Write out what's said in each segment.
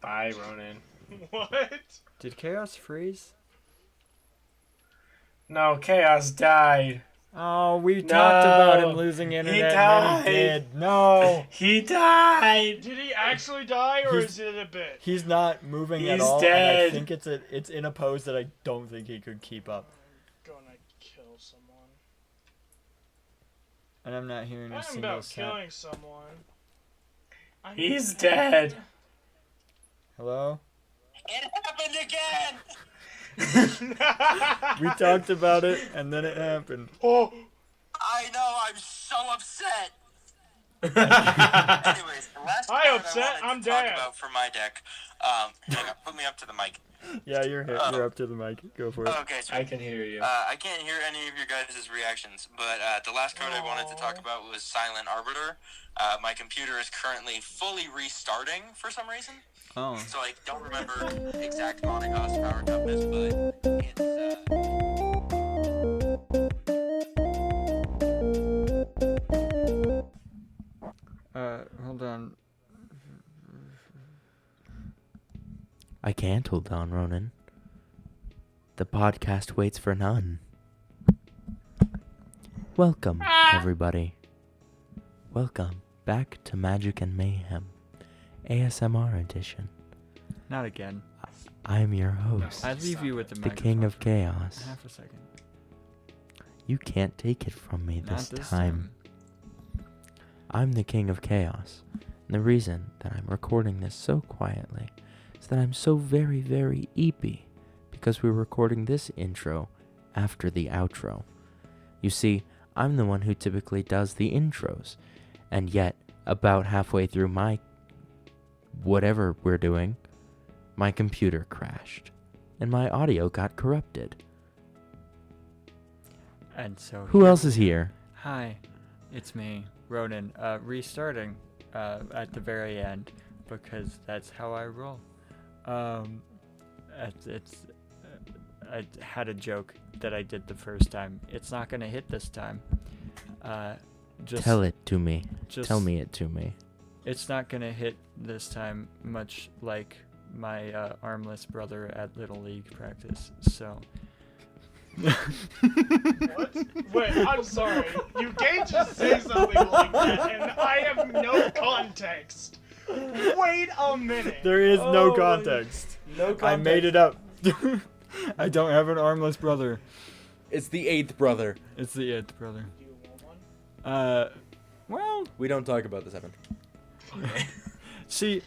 Bye, Ronnan. What? Did Chaos freeze? No, Chaos died. Oh, we talked about him losing internet and he did. No. He died. Did he actually die, or is it a bit? He's not moving at He's all, dead. and I think it's in a pose that I don't think he could keep up. I'm gonna kill someone. And I'm not hearing a I'm single about sound. killing someone. He's dead. Hello? It happened again! We talked about it, and then it happened. Oh! I know, I'm so upset! Anyways, the last card I wanted to talk about for my deck, hang on, put me up to the mic. Yeah, you're up to the mic. Go for it. Okay, so I can hear you. I can't hear any of your guys' reactions, but the last card I wanted to talk about was Silent Arbiter. My computer is currently fully restarting for some reason. Oh. So I don't remember exact modding cost power toughness, but it's Hold on. I can't hold on, Ronnan. The podcast waits for none. Welcome, everybody. Welcome back to Magic and Mayhem, ASMR edition. Not again. I'm your host, I leave you with the the microphone. King of Chaos. Half a second. You can't take it from me Not this this time. I'm the King of Chaos. And the reason that I'm recording this so quietly is that I'm so very, very eepy because we're recording this intro after the outro. You see, I'm the one who typically does the intros, and yet, about halfway through my whatever we're doing, my computer crashed, and my audio got corrupted. And so Who else is here? Hi, it's me, Ronnan. Restarting at the very end because that's how I roll. I had a joke that I did the first time. It's not gonna hit this time. Just Tell it to me. Just, Tell me it to me. It's not gonna hit this time, much like my armless brother at Little League practice. So. What? Wait, I'm sorry. You can't just say something like that, and I have no context. Wait a minute. There is no context. No context. I made it up. I don't have an armless brother. It's the 8th brother. It's the 8th brother. Do you want one? Well, We don't talk about the 7th. see,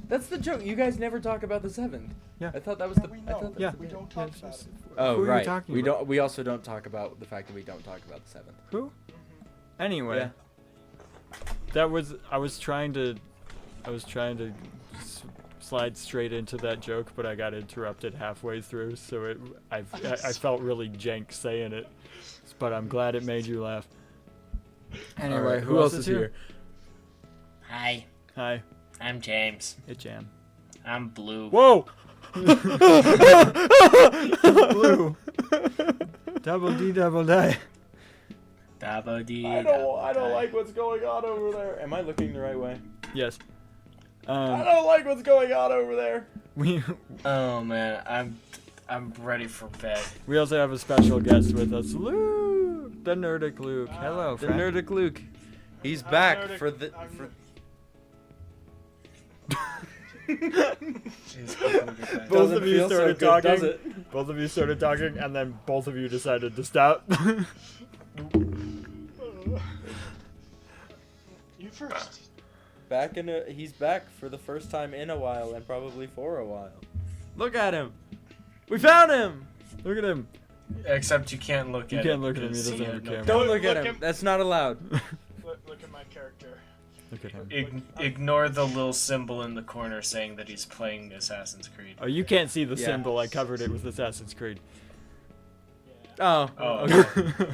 That's the joke. You guys never talk about the 7th. Yeah. I thought that was Yeah, the. we I know. thought yeah. that's We don't talk about it. Oh Who are you right. talking We about? don't. We also don't talk about the fact that we don't talk about the 7th. who? Anyway, Yeah. I was trying to slide straight into that joke, but I got interrupted halfway through, so I felt really jank saying it. But I'm glad it made you laugh. Anyway, All right, who else is here? Hi, Hi, I'm James. it's Jam. I'm Blue. Whoa! Blue. Double D, double die. Dabo dee. I don't like what's going on over there. Am I looking the right way? Yes. I don't like what's going on over there. We Oh man, I'm ready for bed. we also have a special guest with us, Luke, the NerdicLuke. Hello, The friend. NerdicLuke. He's I'm back Nerdic- for the. I'm For, Both Doesn't of you feel so started good, does talking. it? Both of you started talking, and then both of you decided to stop. You first. He's back for the first time in a while, and probably for a while. Look at him. We found him. Look at him. Except you can't look You at can't him. look at him, he 'cause doesn't have a no- camera. Don't look at Look him. him. That's not allowed. Look at my character. Look at him. Ignore the little symbol in the corner saying that he's playing Assassin's Creed. Oh, you can't see the Yeah. symbol. I covered it with Assassin's Creed. Yeah. Oh. Oh, Okay.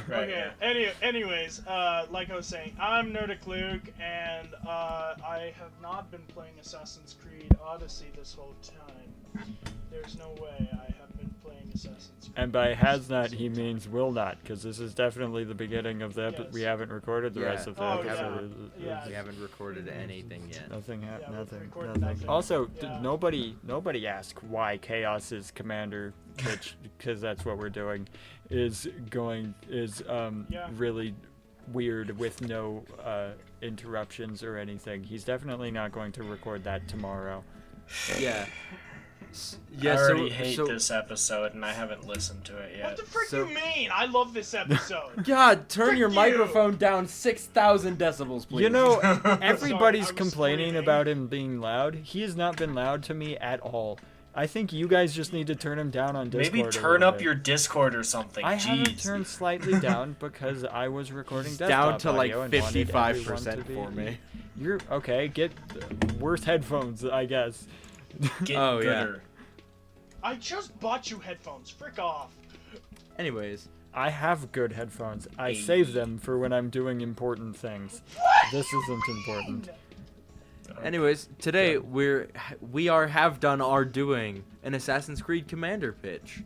right. Okay. Yeah. Anyways, like I was saying, I'm NerdicLuke, and I have not been playing Assassin's Creed Odyssey this whole time. There's no way I have been playing playing Assassin's Creed. And by has not, he means will not, because this is definitely the beginning of the episode. Yes. We haven't recorded the rest of the Oh, episode. yeah. We haven't recorded anything yet. Nothing Yeah, we've nothing. recorded Nothing. nothing. Also, Yeah. nobody asked why Chaos's commander pitch, because that's what we're doing, is Yeah. really weird with no interruptions or anything. He's definitely not going to record that tomorrow. Yeah. I already hate this episode, and I haven't listened to it yet. What the frick So- you mean? I love this episode. God, turn Frick your you! microphone down 6,000 decibels, please. You know, Sorry, everybody's I was complaining screaming. about him being loud. He has not been loud to me at all. I think you guys just need to turn him down on Discord. Maybe a turn little up bit. your Discord or something. I have it Jeez. turned slightly down because I was recording desktop down to like audio and wanted everyone 55% to be- for me. You're okay. Get worse headphones, I guess. Get Oh, yeah. gooder. I just bought you headphones. Frick off. Anyways, I have good headphones. I Hey. save them for when I'm doing important things. This isn't important. today we have done our doing an Assassin's Creed commander pitch.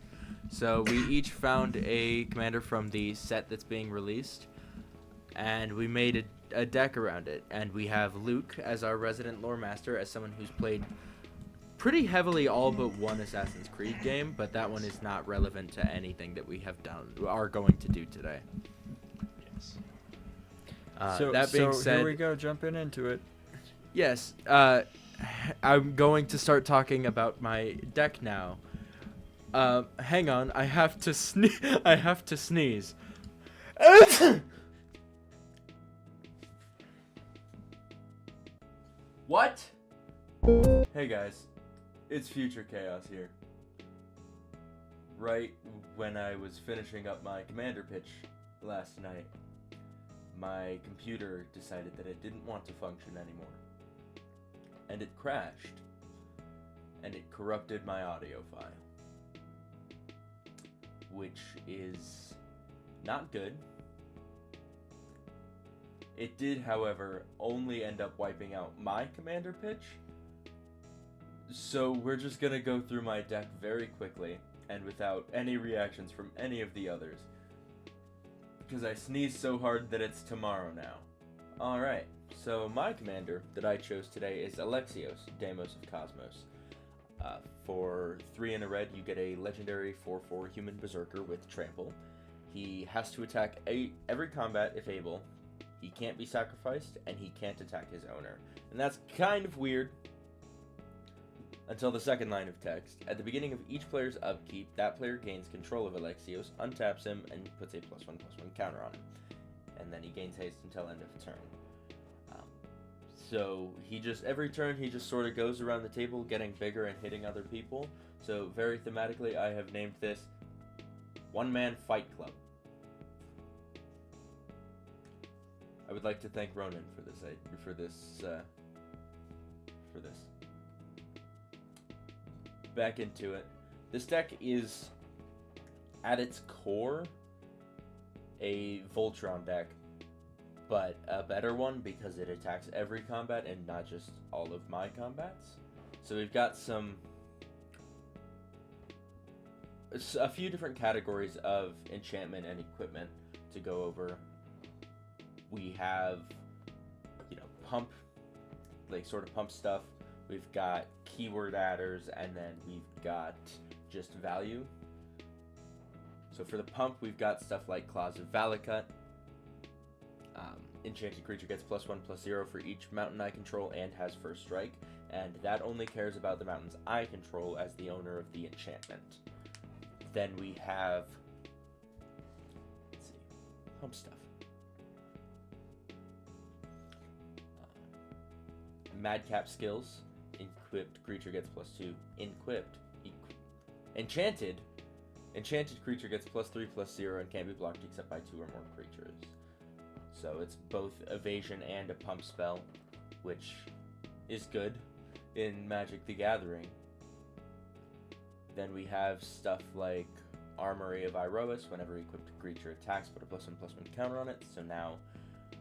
So we each found a commander from the set that's being released, and we made a deck around it. And we have Luke as our resident lore master, as someone who's played pretty heavily all but one Assassin's Creed game, but that one is not relevant to anything that we are going to do today. Yes. That being so said, here we go, jumping into it. yes, I'm going to start talking about my deck now. Hang on, I have to sneeze. What? Hey guys, it's Future Chaos here. Right when I was finishing up my commander pitch last night, my computer decided that it didn't want to function anymore. And it crashed. And it corrupted my audio file. Which is not good. It did, however, only end up wiping out my commander pitch. So we're just gonna go through my deck very quickly and without any reactions from any of the others. Because I sneezed so hard that it's tomorrow now. Alright, so my commander that I chose today is Alexios, Deimos of Cosmos. For 3 in a red, you get a legendary 4/4 human berserker with trample. He has to attack every combat if able. He can't be sacrificed, and he can't attack his owner. And that's kind of weird. Until the second line of text. At the beginning of each player's upkeep, that player gains control of Alexios, untaps him, and puts a +1/+1 counter on him. And then he gains haste until end of turn. So he just, every turn, he just sort of goes around the table getting bigger and hitting other people. So very thematically, I have named this One Man Fight Club. I would like to thank Ronnan for this. Back into it. This deck is, at its core, a Voltron deck, but a better one because it attacks every combat and not just all of my combats. So we've got a few different categories of enchantment and equipment to go over. We have, pump, sort of pump stuff. We've got keyword adders, and then we've got just value. So for the pump, we've got stuff like Claws of Valakut. Enchanted creature gets +1/+0 for each mountain I control and has first strike, and that only cares about the mountains I control as the owner of the enchantment. Then we have, pump stuff. Madcap skills. Equipped creature gets +2. Enchanted creature gets +3/+0 and can't be blocked except by 2 or more creatures. So it's both evasion and a pump spell, which is good in Magic the Gathering. Then we have stuff like Armory of Iroas. Whenever equipped creature attacks, put a +1/+1 counter on it. So now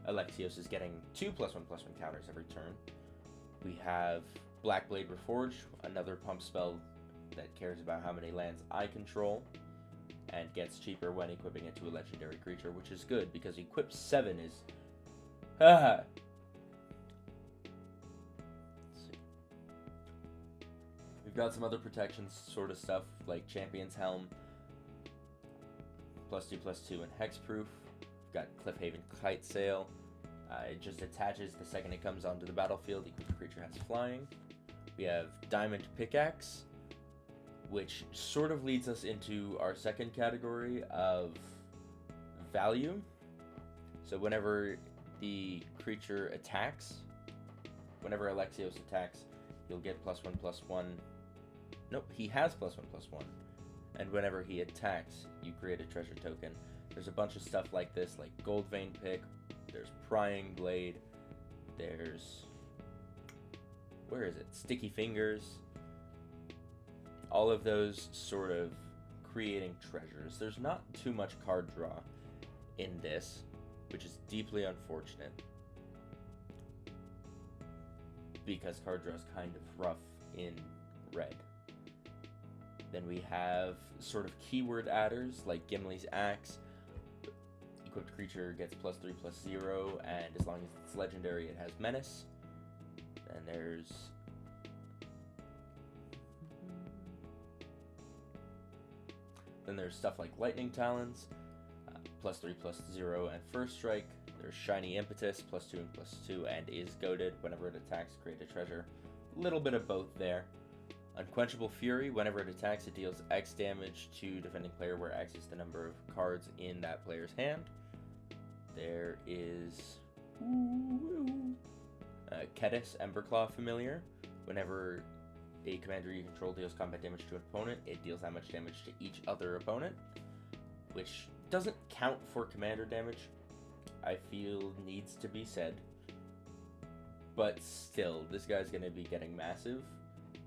Alexios is getting 2 +1/+1 counters every turn. We have Blackblade Reforged, another pump spell that cares about how many lands I control, and gets cheaper when equipping it to a legendary creature, which is good, because equip 7 is... Haha! We've got some other protections sort of stuff, like Champion's Helm, +2/+2 and Hexproof. We've got Cliffhaven Kite Sail. It just attaches the second it comes onto the battlefield. Equipped creature has flying. We have Diamond Pickaxe, which sort of leads us into our second category of value. So whenever the creature attacks, whenever Alexios attacks, he'll get +1/+1. Nope, he has +1/+1. And whenever he attacks, you create a treasure token. There's a bunch of stuff like this, like Gold Vein Pick, there's Prying Blade, there's... where is it? Sticky Fingers. All of those sort of creating treasures. There's not too much card draw in this, which is deeply unfortunate, because card draw is kind of rough in red. Then we have sort of keyword adders like Gimli's Axe. Equipped creature gets +3/+0, and as long as it's legendary, it has Menace. Then there's stuff like Lightning Talons, +3/+0 and First Strike. There's Shiny Impetus, +2 and +2, and is goaded. Whenever it attacks, create a treasure. A little bit of both there. Unquenchable Fury, whenever it attacks, it deals X damage to defending player, where X is the number of cards in that player's hand. There is Kedis, Emberclaw Familiar. Whenever a commander you control deals combat damage to an opponent, it deals that much damage to each other opponent, which doesn't count for commander damage, I feel needs to be said. But still, this guy's going to be getting massive,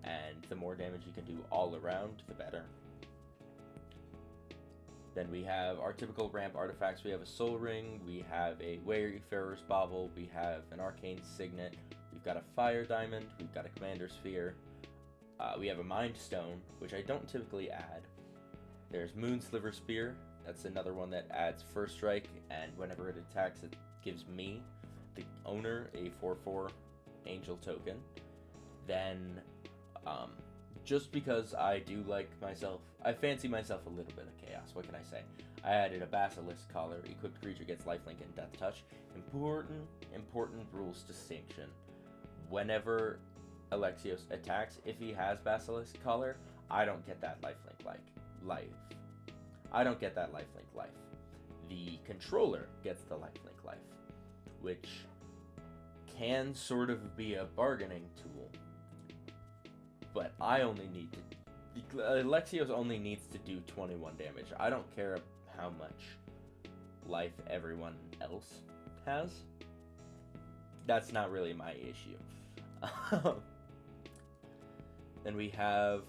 and the more damage you can do all around, the better. Then we have our typical ramp artifacts. We have a Soul Ring, we have a Wayfarer's Bauble, we have an Arcane Signet, we've got a Fire Diamond, we've got a Commander Sphere, we have a Mind Stone, which I don't typically add. There's Moonsliver Spear, that's another one that adds First Strike, and whenever it attacks, it gives me, the owner, a 4/4 Angel token. Then, just because I do like myself, I fancy myself a little bit of chaos, what can I say? I added a Basilisk Collar. Equipped creature gets lifelink and Death Touch. Important rules distinction. Whenever Alexios attacks, if he has Basilisk Collar, I don't get that lifelink life. I don't get that lifelink life. The controller gets the lifelink life, which can sort of be a bargaining tool. But I only need to... Alexios only needs to do 21 damage. I don't care how much life everyone else has. That's not really my issue. Then we have...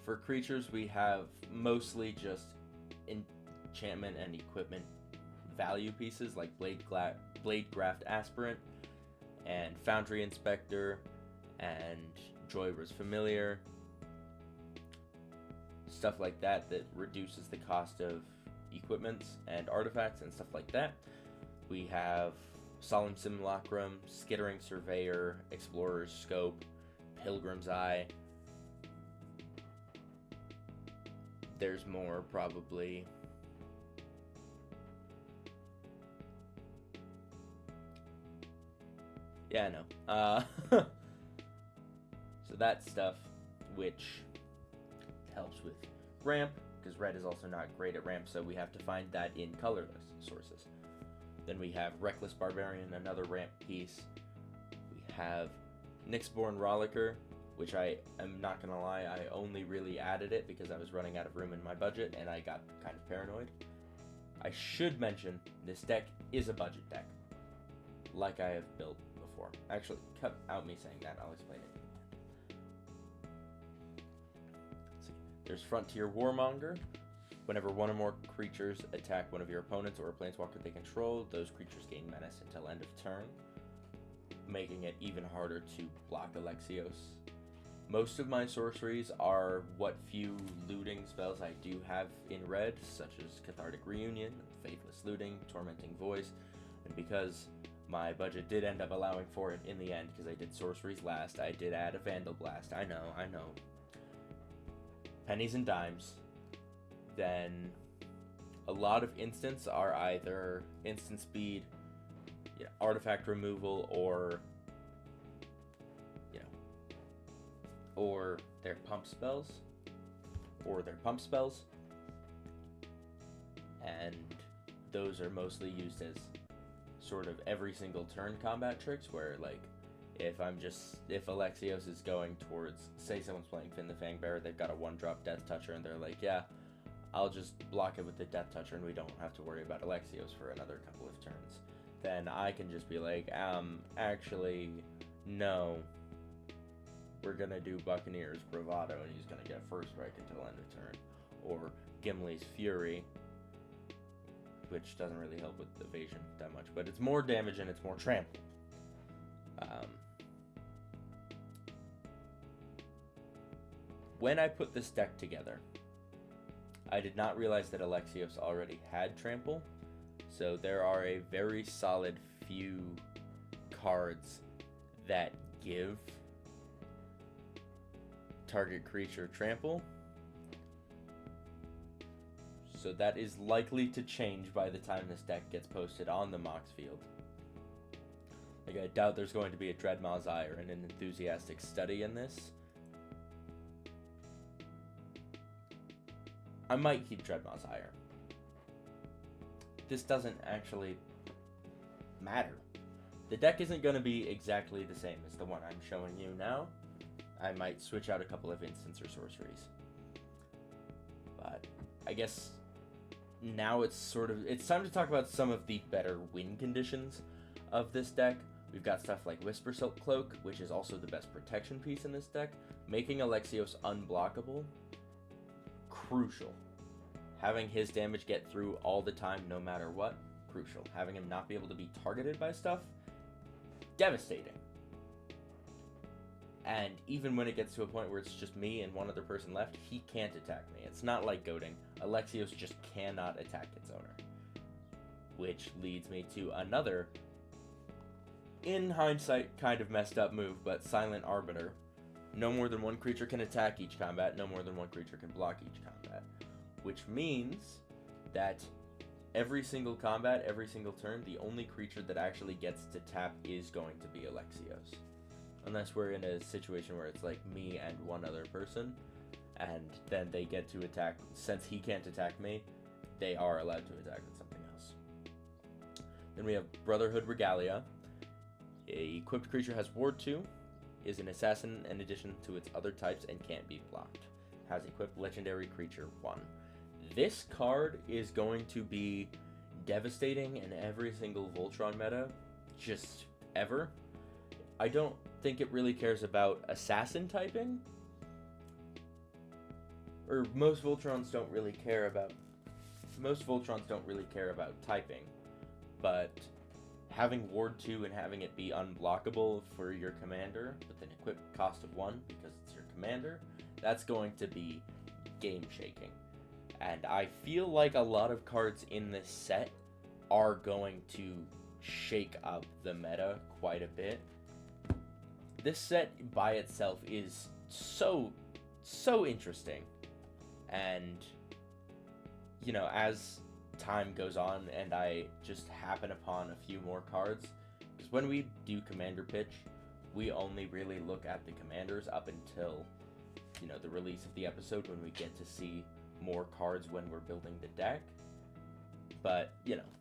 for creatures, we have mostly just enchantment and equipment value pieces like Blade Graft Aspirant and Foundry Inspector and Joyra's Familiar. Stuff like that reduces the cost of equipments and artifacts and stuff like that. We have Solemn Simulacrum, Skittering Surveyor, Explorer's Scope, Pilgrim's Eye. There's more, probably. Yeah, I know. So that stuff, which helps with ramp, because red is also not great at ramp, so we have to find that in colorless sources. Then we have Reckless Barbarian, another ramp piece. We have Nyxborn Rollicker, which I am not gonna lie, I only really added it because I was running out of room in my budget and I got kind of paranoid. I should mention, this deck is a budget deck, like I have built before. Actually, cut out me saying that, I'll explain it. There's Frontier Warmonger. Whenever one or more creatures attack one of your opponents or a planeswalker they control, those creatures gain menace until end of turn, making it even harder to block Alexios. Most of my sorceries are what few looting spells I do have in red, such as Cathartic Reunion, Faithless Looting, Tormenting Voice, and because my budget did end up allowing for it in the end, because I did sorceries last, I did add a Vandal Blast. I know. Pennies and dimes. Then a lot of instants are either instant speed, artifact removal, or their pump spells, and those are mostly used as sort of every single turn combat tricks, where like if Alexios is going towards, say someone's playing Finn the Fangbearer, they've got a 1-drop Death Toucher, and they're like, yeah, I'll just block it with the Death Toucher and we don't have to worry about Alexios for another couple of turns. Then I can just be like, actually, no, we're gonna do Buccaneer's Bravado and he's gonna get first strike until end of turn. Or Gimli's Fury, which doesn't really help with evasion that much, but it's more damage and it's more trample. When I put this deck together, I did not realize that Alexios already had trample, so there are a very solid few cards that give target creature trample. So that is likely to change by the time this deck gets posted on the Mox field. Like, I doubt there's going to be a Dreadmaw's Eye or an Enthusiastic Study in this. I might keep Dreadmaw's Ire. This doesn't actually matter. The deck isn't going to be exactly the same as the one I'm showing you now. I might switch out a couple of instants or sorceries. But I guess now it's time to talk about some of the better win conditions of this deck. We've got stuff like Whisper Silk Cloak, which is also the best protection piece in this deck, making Alexios unblockable. Crucial. Having his damage get through all the time, no matter what, crucial. Having him not be able to be targeted by stuff, devastating. And even when it gets to a point where it's just me and one other person left, he can't attack me. It's not like goading. Alexios just cannot attack its owner. Which leads me to another, in hindsight, kind of messed up move, but Silent Arbiter. No more than one creature can attack each combat, no more than one creature can block each combat. Which means that every single combat, every single turn, the only creature that actually gets to tap is going to be Alexios. Unless we're in a situation where it's like me and one other person, and then they get to attack. Since he can't attack me, they are allowed to attack with something else. Then we have Brotherhood Regalia. A equipped creature has Ward 2, is an assassin in addition to its other types, and can't be blocked. Has equipped Legendary Creature 1. This card is going to be devastating in every single Voltron meta, just ever. I don't think it really cares about assassin typing, or most Voltrons don't really care about typing, but having Ward 2 and having it be unblockable for your commander with an equipped cost of 1 because it's your commander, that's going to be game shaking. And I feel like a lot of cards in this set are going to shake up the meta quite a bit. This set by itself is so interesting. And, as time goes on and I just happen upon a few more cards, because when we do commander pitch, we only really look at the commanders up until, the release of the episode, when we get to see more cards when we're building the deck. But,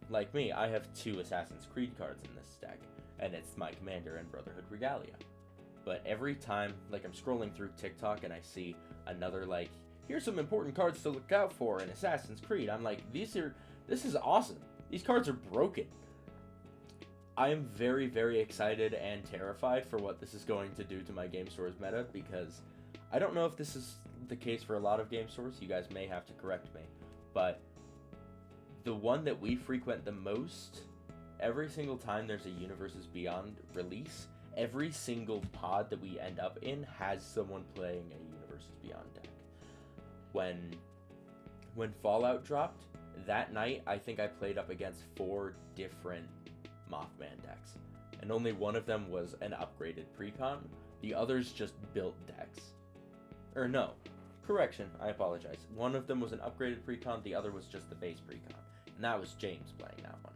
like me, I have 2 Assassin's Creed cards in this deck, and it's my commander and Brotherhood Regalia. But every time, I'm scrolling through TikTok and I see another, here's some important cards to look out for in Assassin's Creed, I'm like, this is awesome. These cards are broken. I am very, very excited and terrified for what this is going to do to my Game Store's meta, because I don't know if this is the case for a lot of game stores. You guys may have to correct me, but the one that we frequent the most, every single time there's a Universes Beyond release, every single pod that we end up in has someone playing a Universes Beyond deck. When Fallout dropped, that night, I think I played up against 4 different Mothman decks. And only one of them was an upgraded precon. The others just built decks. Or no, correction, I apologize. One of them was an upgraded precon, the other was just the base precon. And that was James playing that one.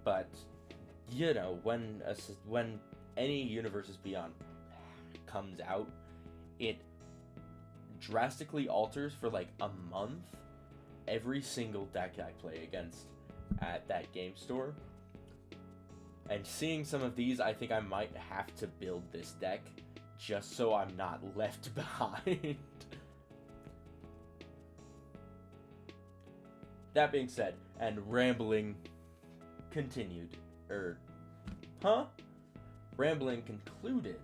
But, you know, when any Universes Beyond comes out, it drastically alters for like a month every single deck I play against at that game store. And seeing some of these, I think I might have to build this deck just so I'm not left behind. That being said, and rambling continued, rambling concluded.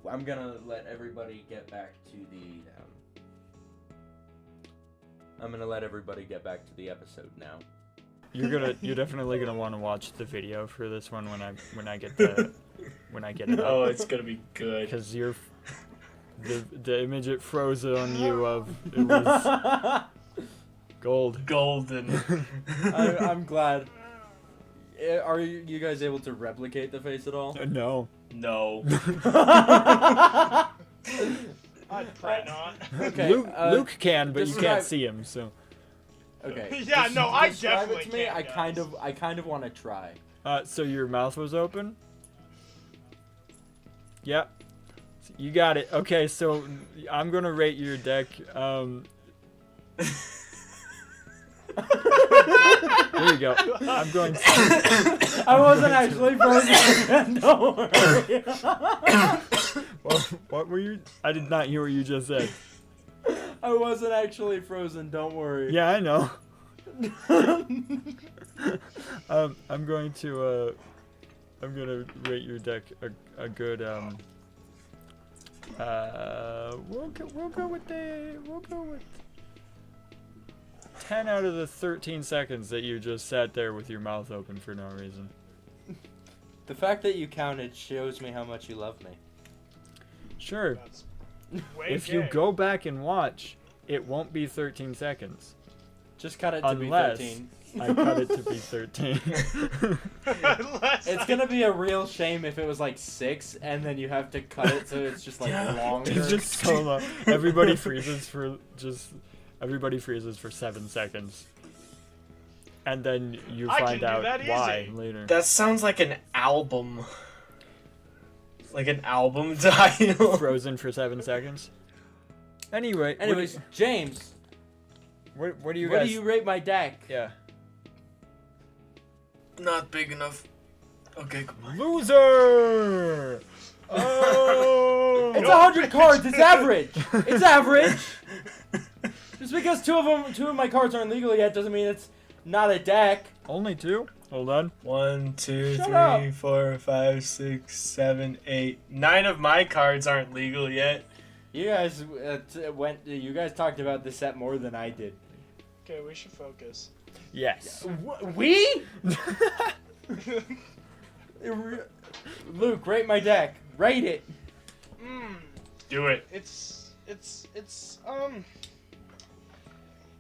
I'm gonna let everybody get back to the episode now. You're definitely gonna want to watch the video for this one when I get it up. Oh, it's gonna be good. Because the image it froze on you of it was gold. Golden. I'm glad. Are you guys able to replicate the face at all? No. No. I'd pray not. Okay. Luke can, but you can't describe- see him, so. Okay. Yeah, no, I describe definitely it to me. can't, I kind of want to try. So your mouth was open? Yep. You got it. Okay, so I'm gonna rate your deck. There you go. I'm going to... I wasn't actually frozen. Don't worry. Well, what were you... I did not hear what you just said. I wasn't actually frozen. Don't worry. Yeah, I know. I'm going to rate your deck a good we'll go with 10 out of the 13 seconds that you just sat there with your mouth open for no reason. The fact that you counted shows me how much you love me. Sure. That's way If you gay. go back and watch, it won't be 13 seconds. Just cut it to Unless be 13. I cut it to be 13. Unless It's gonna be a real shame if it was like 6 and then you have to cut it so it's just like longer. It's just so long. Everybody freezes for 7 seconds. And then you I find can do out that why easy. later. That sounds like an album. Like an album title. Frozen for 7 seconds. Anyway, Anyways, James, what do you what guys... do you rate my deck? Yeah. Not big enough. Okay, goodbye. Loser! Oh! It's 100 cards. It's average. It's average. Just because two of my cards aren't legal yet doesn't mean it's not a deck. Only 2? Hold on. 1, 2, Shut 3, up. 4, 5, 6, 7, 8. 9 of my cards aren't legal yet. You guys You guys talked about this set more than I did. Okay, we should focus. Yes. We? Luke, rate my deck. Rate it. Do it. It's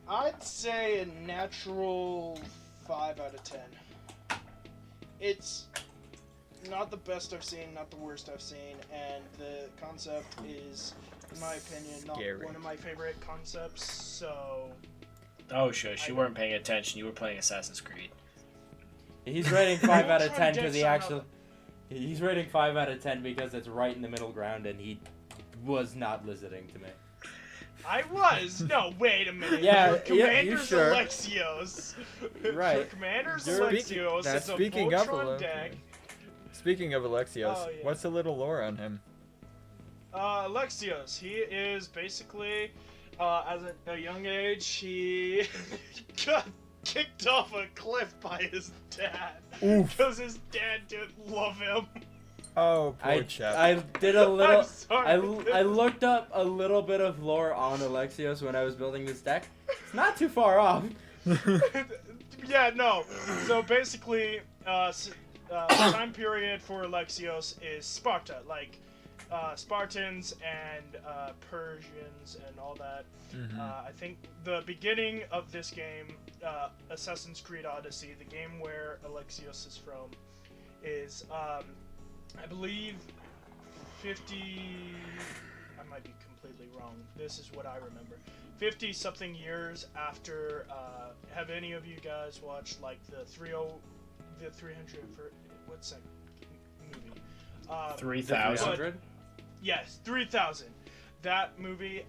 I'd say a natural 5 out of 10. It's not the best I've seen, not the worst I've seen, and the concept is, in my opinion, not Scary. one of my favorite concepts, so... Oh, shush. You weren't paying attention. You were playing Assassin's Creed. He's rating 5 out of Trying 10 to because get he some actually... He's rating 5 out of 10 because it's right in the middle ground and he was not listening to me. I was! No, wait a minute. Yeah, Your yeah, Commander's you sure. Alexios. Right. Your Commander's You're- Alexios Now, is a speaking of Voltron deck. Speaking of Alexios, Oh, yeah. what's a little lore on him? Alexios, he is basically, as a young age, he got kicked off a cliff by his dad. Oof. Because his dad didn't love him. Oh, poor I chap. did a little... I'm sorry. I looked up a little bit of lore on Alexios when I was building this deck. It's not too far off. Yeah, no. So basically, the time period for Alexios is Sparta, like Spartans and Persians and all that. I think the beginning of this game, Assassin's Creed Odyssey, the game where Alexios is from, is I believe 50. I might be completely wrong. This is what I remember. 50 something years after. Have any of you guys watched like the 300? What's that movie? 3,000. Yes, 3000. That movie.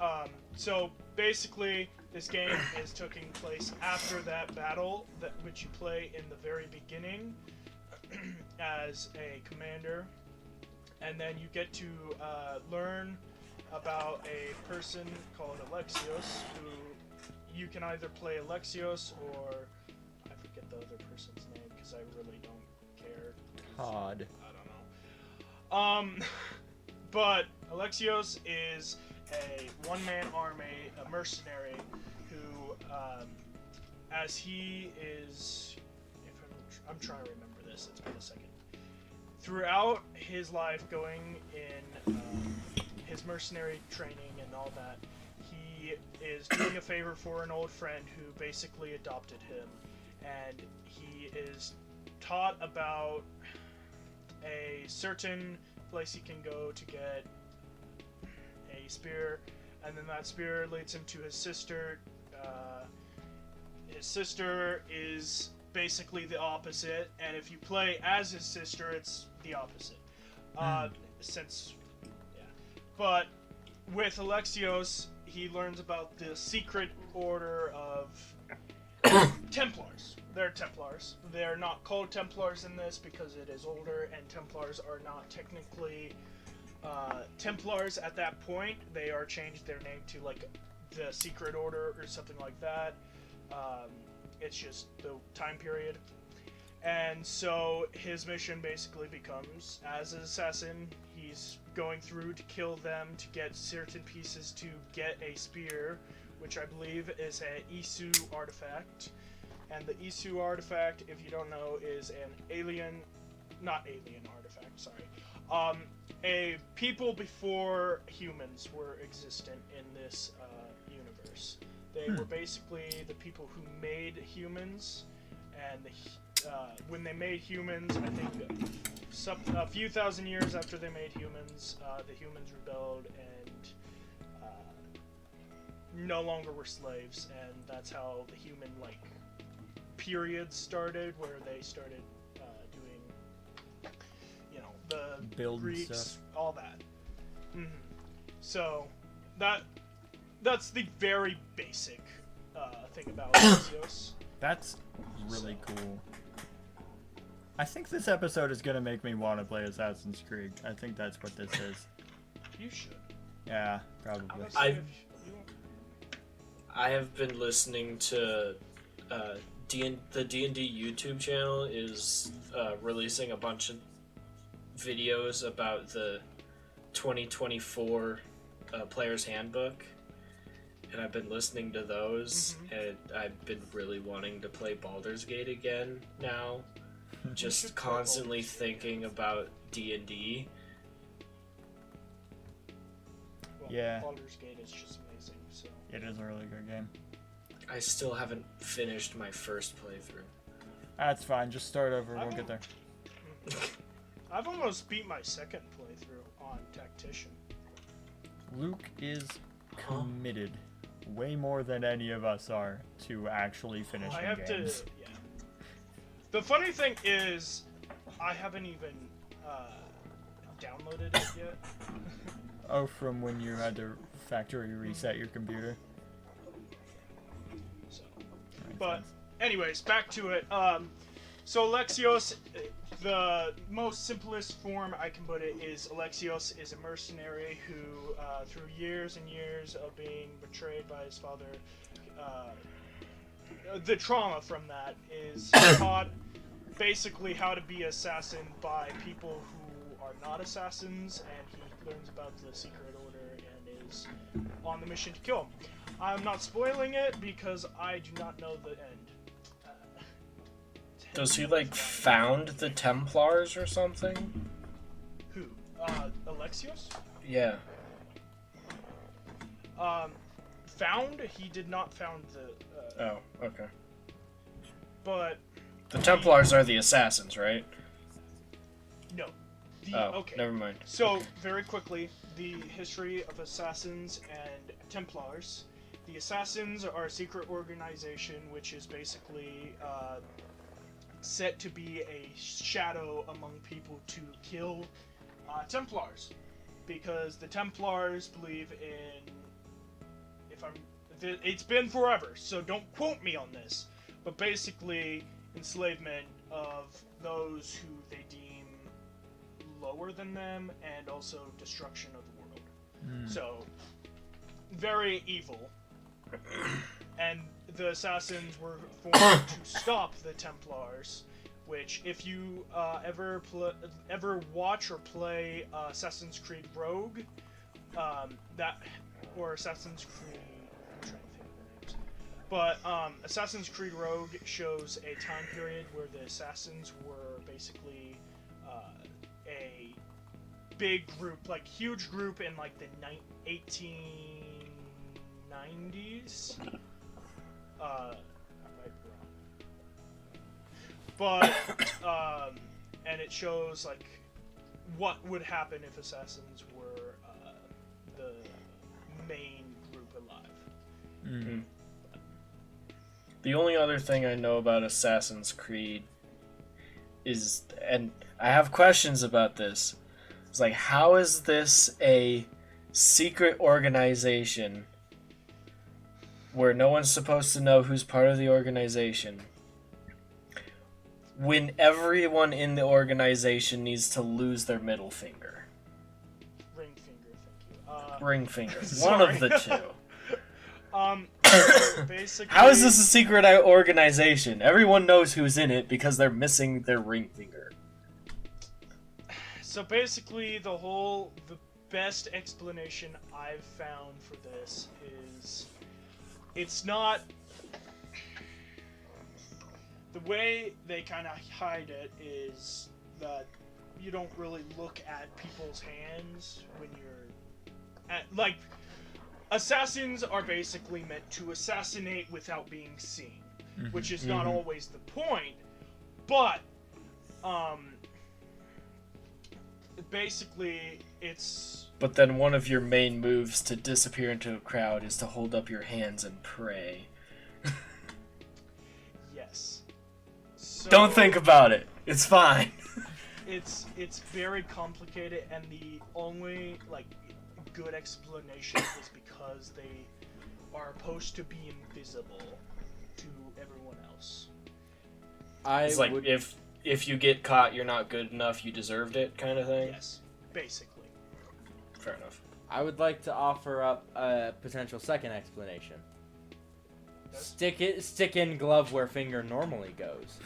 So basically, this game is taking place after that battle, which you play in the very beginning as a commander, and then you get to learn about a person called Alexios, who you can either play Alexios or I forget the other person's name because I really don't care. Todd. I don't know. But Alexios is a one-man army, a mercenary, who, as he is, if I'm trying to remember this, it's been a second. Throughout his life going in his mercenary training and all that, he is doing a favor for an old friend who basically adopted him, and he is taught about a certain place he can go to get a spear, and then that spear leads him to his sister. His sister is basically the opposite, and if you play as his sister, it's the opposite. But with Alexios, he learns about the secret order of Templars. They're Templars. They're not called Templars in this because it is older, and Templars are not technically Templars at that point. They are changed their name to like the Secret Order or something like that. It's just the time period. And so his mission basically becomes, as an assassin, he's going through to kill them to get certain pieces to get a spear, which I believe is an Isu artifact. And the Isu artifact, if you don't know, is an not alien artifact, sorry. A people before humans were existent in this universe. They were basically the people who made humans, and when they made humans, I think a few thousand years after they made humans, the humans rebelled and no longer were slaves, and that's how the human period started, where they started doing, the Building Greeks, stuff. all that. So that's the very basic thing about Alexios. That's really cool. I think this episode is gonna make me want to play Assassin's Creed. I think that's what this is. You should. Yeah, probably. I have been listening to the D&D YouTube channel is releasing a bunch of videos about the 2024 Player's Handbook, and I've been listening to those, and I've been really wanting to play Baldur's Gate again now. Just constantly thinking about D&D. Well, Yeah. Baldur's Gate is just amazing. So It is a really good game. I still haven't finished my first playthrough. That's fine. Just start over. We'll get there. I've almost beat my second playthrough on Tactician. Luke is committed, way more than any of us are, to actually finishing I have games. to. Yeah. The funny thing is, I haven't even downloaded it yet. Oh, from when you had to factory reset your computer? So, Makes but sense. anyways, back to it. So Alexios, the most simplest form I can put it is Alexios is a mercenary who, through years and years of being betrayed by his father, the trauma from that is taught basically how to be assassin by people who are not assassins, and he learns about the Secret Order and is on the mission to kill him. I'm not spoiling it because I do not know the end. Does he like found the Templars or something? Who? Alexios? Yeah. Found? He did not found the. Oh, okay. But. The Templars are the assassins, right? No. Okay. Never mind. So, very quickly, the history of Assassins and Templars. The Assassins are a secret organization which is basically set to be a shadow among people to kill Templars. Because the Templars believe in... It's been forever, so don't quote me on this. But basically, enslavement of those who they deem lower than them, and also destruction of the world. So, very evil. And the assassins were formed to stop the Templars, which, if you ever watch or play Assassin's Creed Rogue, or Assassin's Creed... I'm trying to think of the names. But Assassin's Creed Rogue shows a time period where the assassins were basically a big group, like huge group in like the 1890s. I might be wrong. But and it shows like what would happen if assassins were the main group alive. Mm-hmm. The only other thing I know about Assassin's Creed is, and I have questions about this, it's like, how is this a secret organization where no one's supposed to know who's part of the organization when everyone in the organization needs to lose their middle finger? Ring finger, thank you. Ring finger. One Sorry. of the two. Basically, How is this a secret organization? Everyone knows who's in it because they're missing their ring finger. So basically, the best explanation I've found for this is, it's not... The way they kind of hide it is that you don't really look at people's hands when you're... like, assassins are basically meant to assassinate without being seen, which is not always the point, but, basically, it's... But then one of your main moves to disappear into a crowd is to hold up your hands and pray. Yes. So, Don't think about it. It's fine. It's very complicated, and the only, like, good explanation is because they are supposed to be invisible to everyone else. It's like, if you get caught, you're not good enough, you deserved it, kind of thing? Yes, basically. Fair enough. I would like to offer up a potential second explanation. Stick in glove where finger normally goes.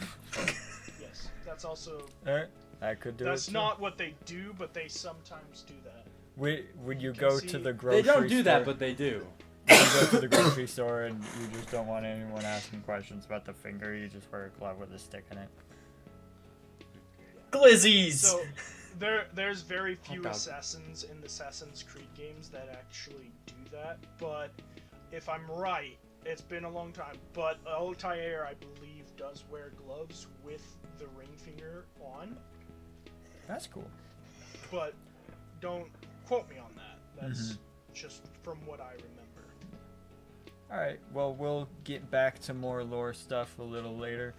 Yes, that's also... Alright, I could do it. That's too. not what they do, but they sometimes do that. When you can go see- to the grocery They store... don't do that, but they do. When you go to the grocery store and you just don't want anyone asking questions about the finger, you just wear a glove with a stick in it. Glizzies! So, there's very few dog. assassins in the Assassin's Creed games that actually do that, but if I'm right, it's been a long time, but Altair, I believe, does wear gloves with the ring finger on, That's cool. but don't quote me on that. That's just from what I remember. Alright, well, we'll get back to more lore stuff a little later.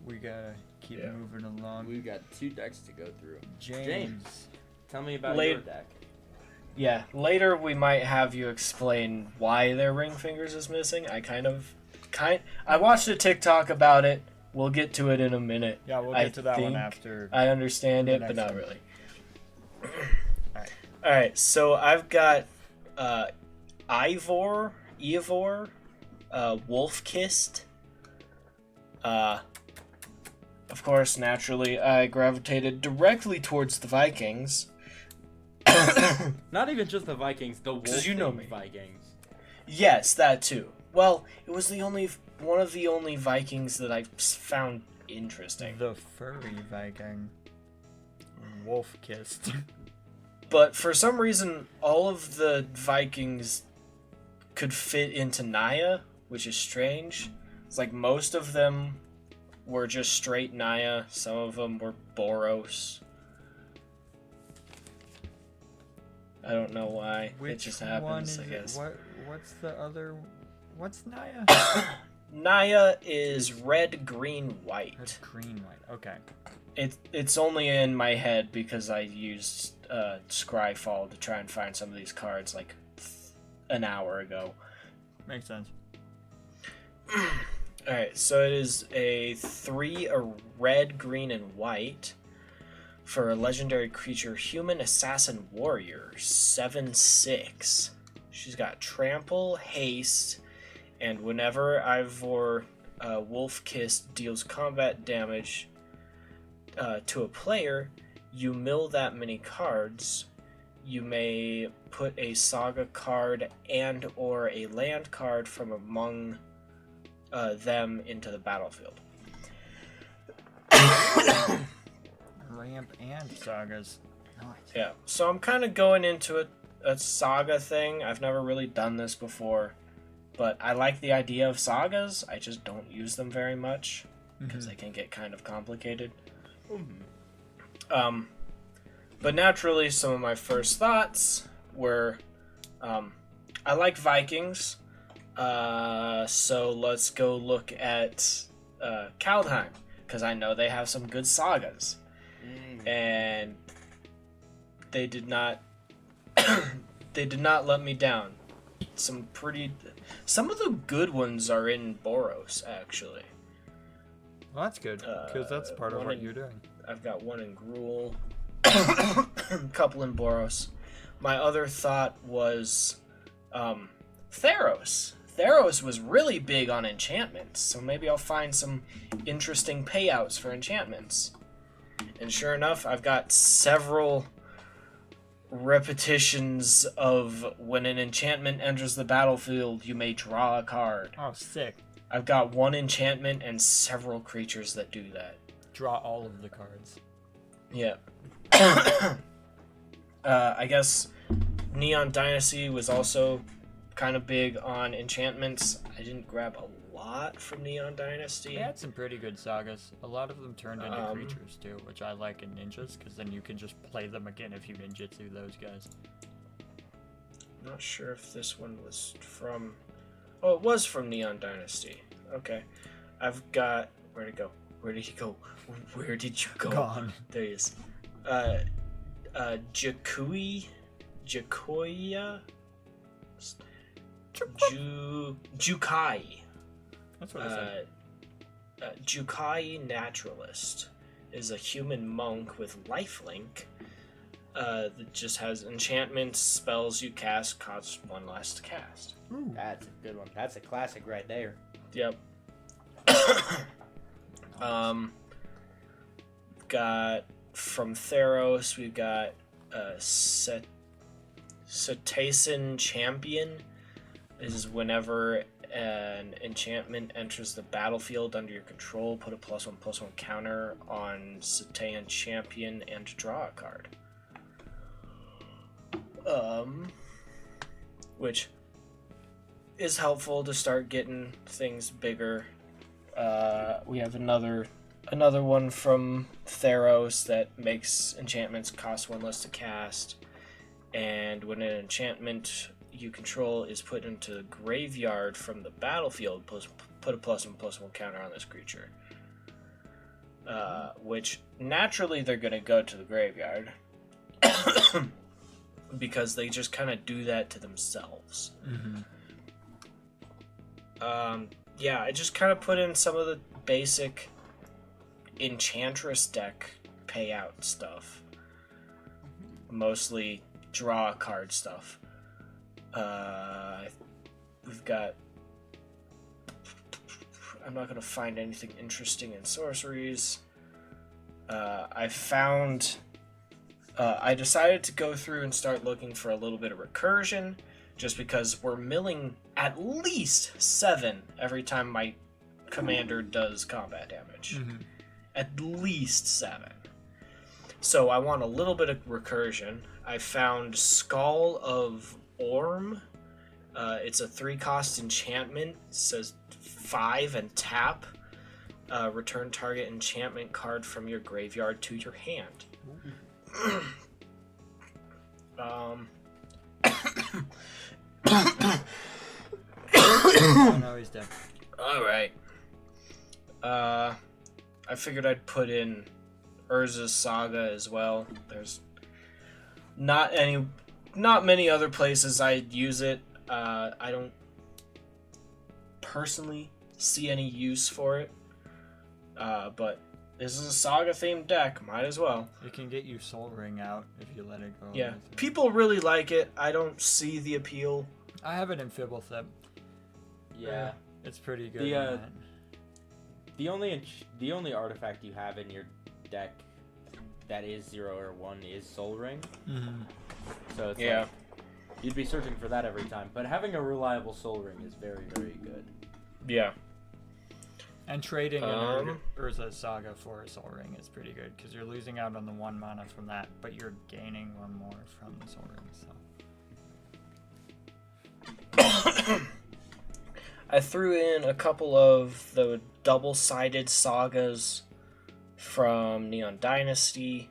We gotta keep moving along. We've got 2 decks to go through. James. Tell me about Late- your deck. Yeah, later we might have you explain why their ring fingers is missing. I watched a TikTok about it. We'll get to it in a minute. Yeah, we'll I get to that one think after. I understand the it, but next not one. really. Alright. Alright, so I've got Eivor, Wolf-Kissed. Of course, naturally, I gravitated directly towards the Vikings. Not even just the Vikings, the wolf you know me. Vikings. Yes, that too. Well, it was one of the only Vikings that I found interesting. The furry Viking. Wolf-kissed. But for some reason, all of the Vikings could fit into Naya, which is strange. It's like most of them were just straight Naya. Some of them were Boros. I don't know why. It just happens, I guess. What's the other... What's Naya? Naya is red, green, white. Red, green, white. Okay. It's only in my head because I used Scryfall to try and find some of these cards like an hour ago. Makes sense. Alright, so it is a red, green, and white for a legendary creature, Human Assassin Warrior, 7/6. She's got Trample, Haste, and whenever Ivor Wolf Kiss deals combat damage to a player, you mill that many cards. You may put a Saga card and or a land card from among them into the battlefield. Ramp and Sagas. Nice. Yeah, so I'm kind of going into a Saga thing. I've never really done this before, but I like the idea of Sagas. I just don't use them very much because they can get kind of complicated. But naturally, some of my first thoughts were, I like Vikings, so let's go look at Kaldheim, because I know they have some good sagas, and they did not let me down. Some of the good ones are in Boros, actually. Well, that's good, because that's part of what you're doing. I've got one in Gruul, a couple in Boros. My other thought was Theros. Theros was really big on enchantments, so maybe I'll find some interesting payouts for enchantments. And sure enough, I've got several repetitions of when an enchantment enters the battlefield, you may draw a card. Oh, sick. I've got one enchantment and several creatures that do that. Draw all of the cards. Yeah. I guess Neon Dynasty was also kind of big on enchantments. I didn't grab a lot from Neon Dynasty. They had some pretty good sagas. A lot of them turned into creatures too, which I like in ninjas, because then you can just play them again if you ninjutsu those guys. I'm not sure if this one was from... Oh, it was from Neon Dynasty. Okay. I've got... Where'd it go? Where did he go? Where did you go? Gone. There he is. Jakoya? Jukai. That's what I said. Jukai Naturalist is a human monk with lifelink that just has enchantments, spells you cast, cost one less to cast. Ooh. That's a good one. That's a classic right there. Yep. Got from Theros, we've got Cetacean Champion. This is whenever an enchantment enters the battlefield under your control, put a +1/+1 counter on Cetacean Champion and draw a card. Which is helpful to start getting things bigger. We have another one from Theros that makes enchantments cost one less to cast, and when an enchantment you control is put into the graveyard from the battlefield, put a +1/+1 counter on this creature. Which naturally they're gonna go to the graveyard because they just kind of do that to themselves. Yeah, I just kind of put in some of the basic Enchantress deck payout stuff. Mostly draw card stuff. We've got... I'm not going to find anything interesting in sorceries. I found... I decided to go through and start looking for a little bit of recursion, just because we're milling at least 7 every time my commander does combat damage. at least 7. So I want a little bit of recursion. I found Skull of Orm. It's a 3-cost enchantment. It says 5 and tap. Return target enchantment card from your graveyard to your hand. Oh no, he's dead. Alright. I figured I'd put in Urza's Saga as well. There's not many other places I'd use it. I don't personally see any use for it. But this is a Saga-themed deck. Might as well. It can get you Soul Ring out if you let it go. Yeah. People really like it. I don't see the appeal. I have it in Fibblethip. Yeah. It's pretty good. The only artifact you have in your deck that is 0 or 1 is Soul Ring. Mm-hmm. So it's like, you'd be searching for that every time. But having a reliable Soul Ring is very, very good. Yeah. And trading in Urza's Saga for a Soul Ring is pretty good, because you're losing out on the 1 mana from that, but you're gaining 1 more from the Soul Ring, so... I threw in a couple of the double-sided sagas from Neon Dynasty,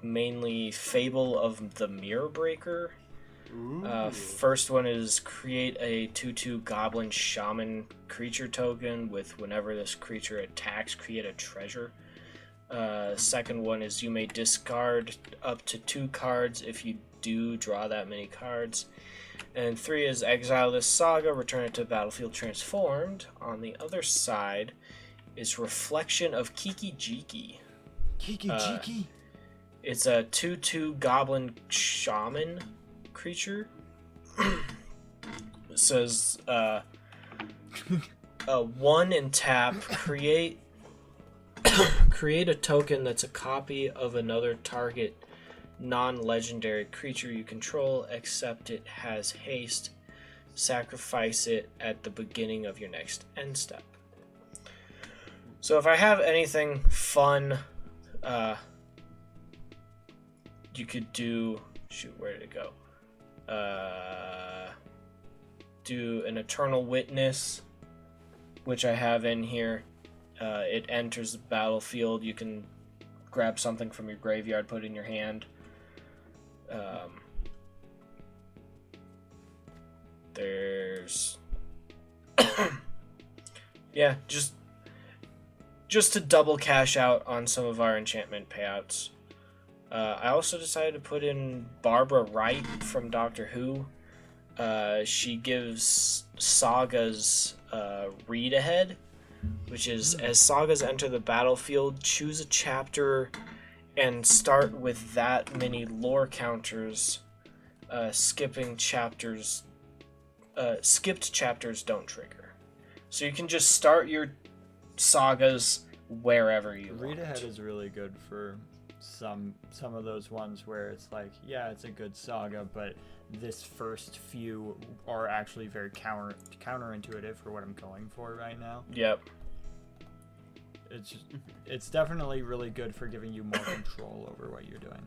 mainly Fable of the Mirror Breaker. First one is create a 2/2 Goblin Shaman creature token with whenever this creature attacks, create a treasure. Second one is you may discard up to 2 cards. If you do, draw that many cards. And 3 is exile this saga, return it to battlefield transformed. On the other side is Reflection of Kiki Jiki. Kiki Jiki? It's a 2/2 Goblin Shaman creature. It says 1 and tap, create a token that's a copy of another target non-legendary creature you control, except it has haste. Sacrifice it at the beginning of your next end step. So if I have anything fun, you could do... Shoot, where did it go? Do an Eternal Witness, which I have in here. It enters the battlefield. You can grab something from your graveyard, put it in your hand. There's... yeah, just to double cash out on some of our enchantment payouts. I also decided to put in Barbara Wright from Doctor Who. She gives sagas read ahead, which is as sagas enter the battlefield, choose a chapter and start with that many lore counters. Skipped chapters don't trigger. So you can just start your sagas wherever you want. Read ahead is really good for some of those ones where it's like, yeah, it's a good saga, but this first few are actually very counterintuitive for what I'm going for right now. Yep. It's definitely really good for giving you more control over what you're doing.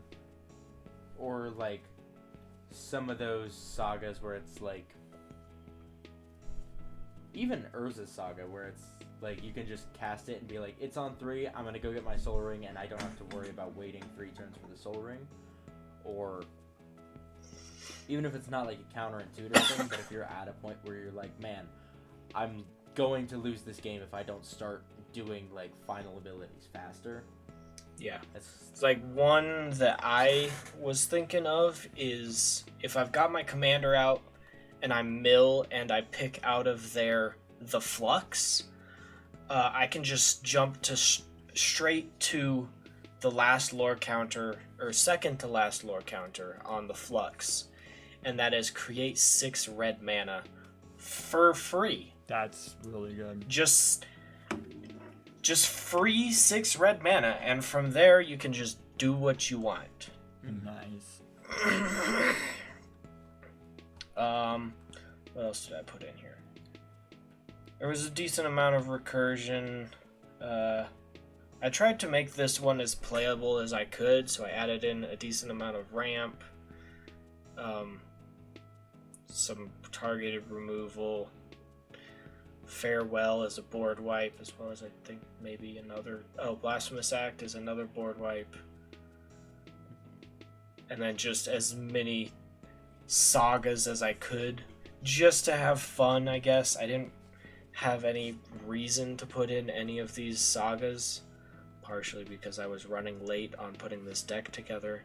Or like some of those sagas where it's like, even Urza's Saga, where it's like you can just cast it and be like, it's on 3, I'm gonna go get my Soul Ring, and I don't have to worry about waiting 3 turns for the Soul Ring. Or even if it's not like a counterintuitive thing, but if you're at a point where you're like, man, I'm going to lose this game if I don't start doing like final abilities faster. Yeah. It's like one that I was thinking of is if I've got my commander out and I mill and I pick out of there the Flux, I can just jump to straight to the last lore counter, or second to last lore counter on the Flux, and that is create 6 red mana for free. That's really good. Just free 6 red mana, and from there you can just do what you want. Nice. What else did I put in here? There was a decent amount of recursion. I tried to make this one as playable as I could, so I added in a decent amount of ramp, some targeted removal, farewell as a board wipe, as well as I think maybe another. Oh, blasphemous act is another board wipe, and then just as many sagas as I could, just to have fun. I guess I didn't have any reason to put in any of these sagas, partially because I was running late on putting this deck together.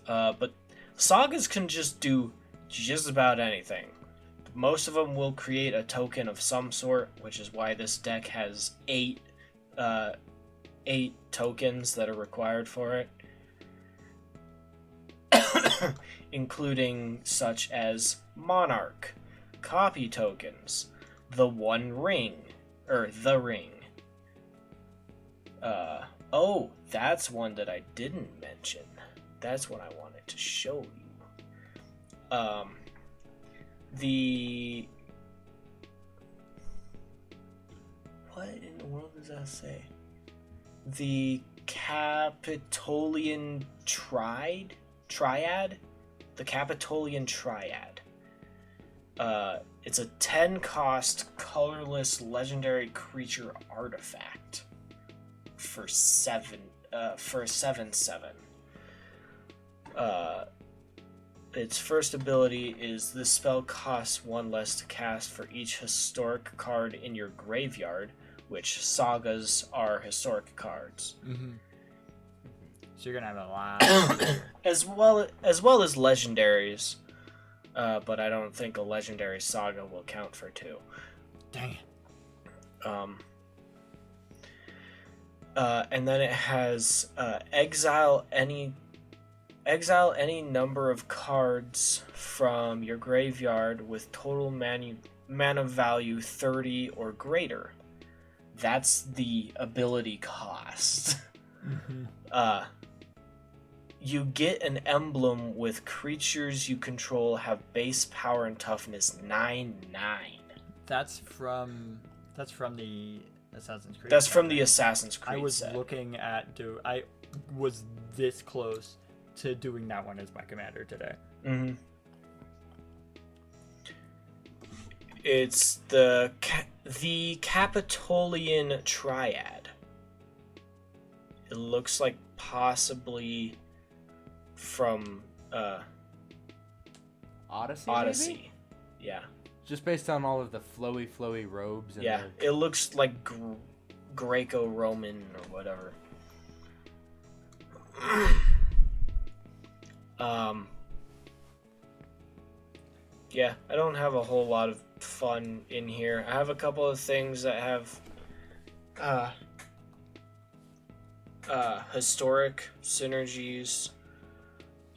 But sagas can just do just about anything. Most of them will create a token of some sort, which is why this deck has 8 tokens that are required for it, including such as Monarch, copy tokens, the Ring. Oh, that's one that I didn't mention. That's what I wanted to show you. What in the world does that say? The Capitolian Triad? The Capitolian Triad. It's a 10-cost colorless legendary creature artifact for 7/7. Its first ability is this spell costs 1 less to cast for each historic card in your graveyard, which sagas are historic cards. Mm-hmm. So you're gonna have a lot. as well as legendaries, but I don't think a legendary saga will count for 2. Dang it. And then it has exile any number of cards from your graveyard with total mana value 30 or greater. That's the ability cost. Mm-hmm. You get an emblem with creatures you control have base power and toughness 9/9. That's from the Assassin's Creed. That's from the Assassin's Creed I was set. looking at I was this close to doing that one as my commander today. Mm-hmm. It's the Capitolian Triad. It looks like possibly from Odyssey. Odyssey. Maybe? Yeah. Just based on all of the flowy robes. And Yeah. It looks like Greco-Roman or whatever. Yeah, I don't have a whole lot of fun in here. I have a couple of things that have historic synergies.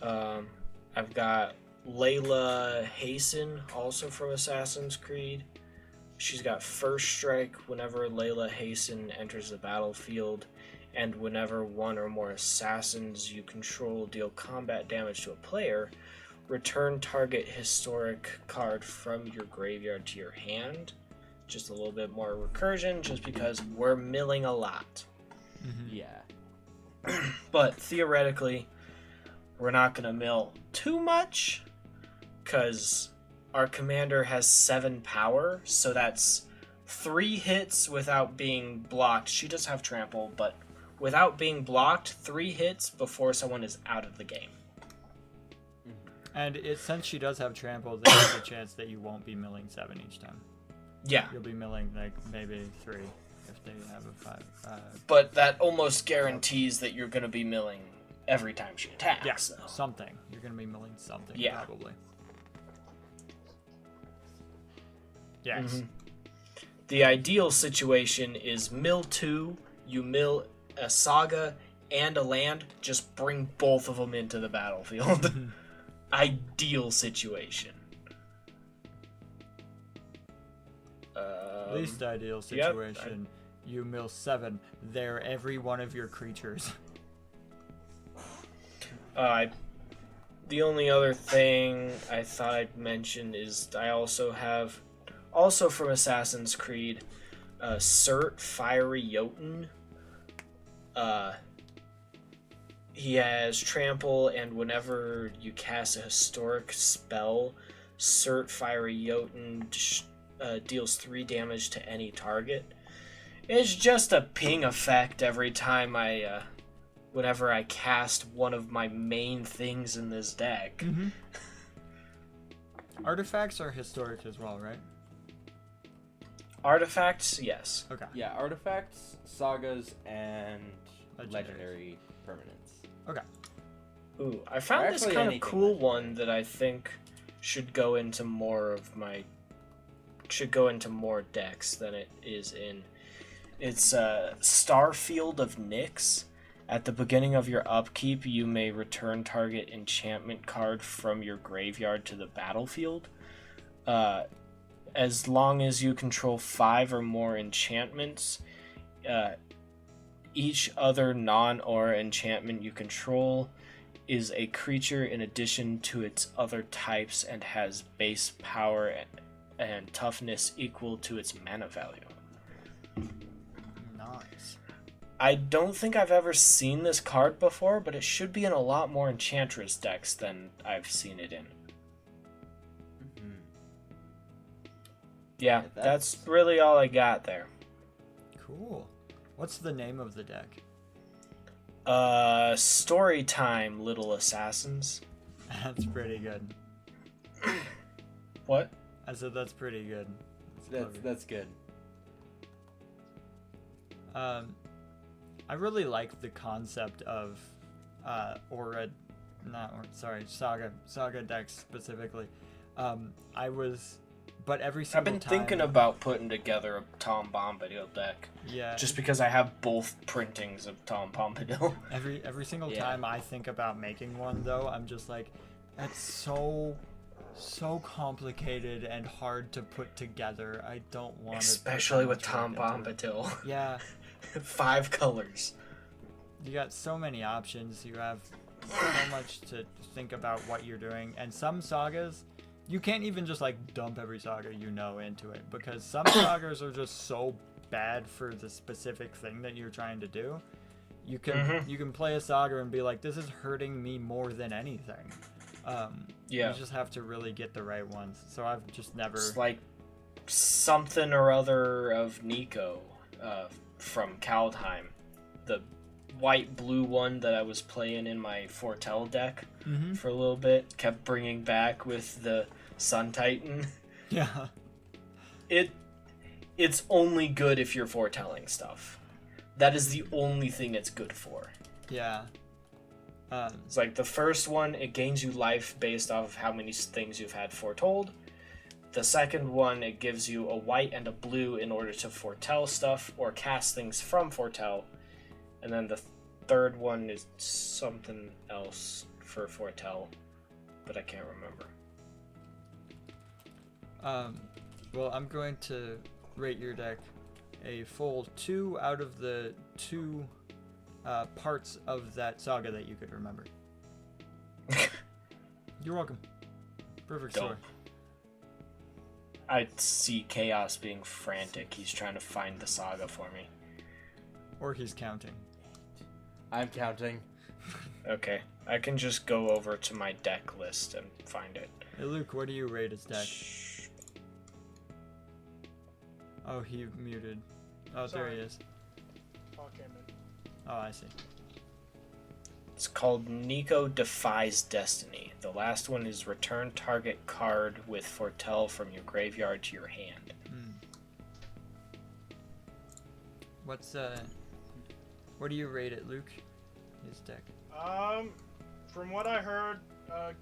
I've got Layla Hasten, also from Assassin's Creed. She's got first strike whenever Layla Hasten enters the battlefield, and whenever one or more assassins you control deal combat damage to a player, return target historic card from your graveyard to your hand. Just a little bit more recursion, just because we're milling a lot. Mm-hmm. Yeah. But theoretically, we're not going to mill too much, because our commander has 7 power, so that's 3 hits without being blocked. She does have trample, but without being blocked, 3 hits before someone is out of the game. And since she does have trample, there's a chance that you won't be milling 7 each time. Yeah. You'll be milling like maybe 3 if they have a 5. But that almost guarantees that you're going to be milling every time she attacks. Yeah, So. something. You're gonna be milling something. Yeah. Probably. Yes. Mm-hmm. The ideal situation is mill 2, you mill a saga and a land, just bring both of them into the battlefield. Ideal situation. Least ideal situation. You mill 7. They're every one of your creatures. The only other thing I thought I'd mention is I also have, also from Assassin's Creed, Cert Fiery Jotun. He has trample, and whenever you cast a historic spell, Cert Fiery Jotun deals 3 damage to any target. It's just a ping effect every time whenever I cast one of my main things in this deck. Mm-hmm. Artifacts are historic as well, right? Artifacts, yes. Okay. Yeah, artifacts, sagas, and Legendaries. legendary permanents. Okay. Ooh, I found this actually kind of anything cool legendary. one that I think should go into more decks than it is in. It's Starfield of Nyx. At the beginning of your upkeep, you may return target enchantment card from your graveyard to the battlefield. As long as you control 5 or more enchantments, each other non-aura enchantment you control is a creature in addition to its other types and has base power and toughness equal to its mana value. Nice. I don't think I've ever seen this card before, but it should be in a lot more Enchantress decks than I've seen it in. Mm-hmm. Yeah, Yeah, that's that's- really all I got there. Cool. What's the name of the deck? Story time, Little Assassins. That's pretty good. What? I said that's pretty good. clever. That's good. I really like the concept of saga decks specifically. But every single I've been time, thinking about putting together a Tom Bombadil deck, yeah, just because I have both printings of Tom Bombadil. every single Yeah. time I think about making one though, I'm just like, that's so complicated and hard to put together. I don't want to. Especially with Tom Bombadil. Yeah, 5 colors. you got so many options. You have so much to think about what you're doing, and some sagas, you can't even just like dump every saga into it, because some sagas are just so bad for the specific thing that you're trying to do. You can play a saga and be like, this is hurting me more than anything. Yeah. You just have to really get the right ones. So I've just never. It's like something or other of Nico from Kaldheim. The white-blue one that I was playing in my Foretell deck for a little bit. Kept bringing back with the Sun Titan. Yeah. It's only good if you're foretelling stuff. That is the only thing it's good for. Yeah. It's like the first one, it gains you life based off of how many things you've had foretold. The second one, it gives you a white and a blue in order to foretell stuff or cast things from foretell. And then the third one is something else for foretell, but I can't remember. Well, I'm going to rate your deck a full 2 out of the 2 parts of that saga that you could remember. You're welcome. Perfect Dope. story. I see Chaos being frantic. He's trying to find the saga for me. Or he's counting. I'm counting. Okay, I can just go over to my deck list and find it. Hey Luke, what do you rate his deck? Oh, he muted. Oh, there he Sorry. is. Okay, man. Oh, I see. It's called Nico Defies Destiny. The last one is return target card with foretell from your graveyard to your hand. What do you rate it, Luke? His deck. From what I heard,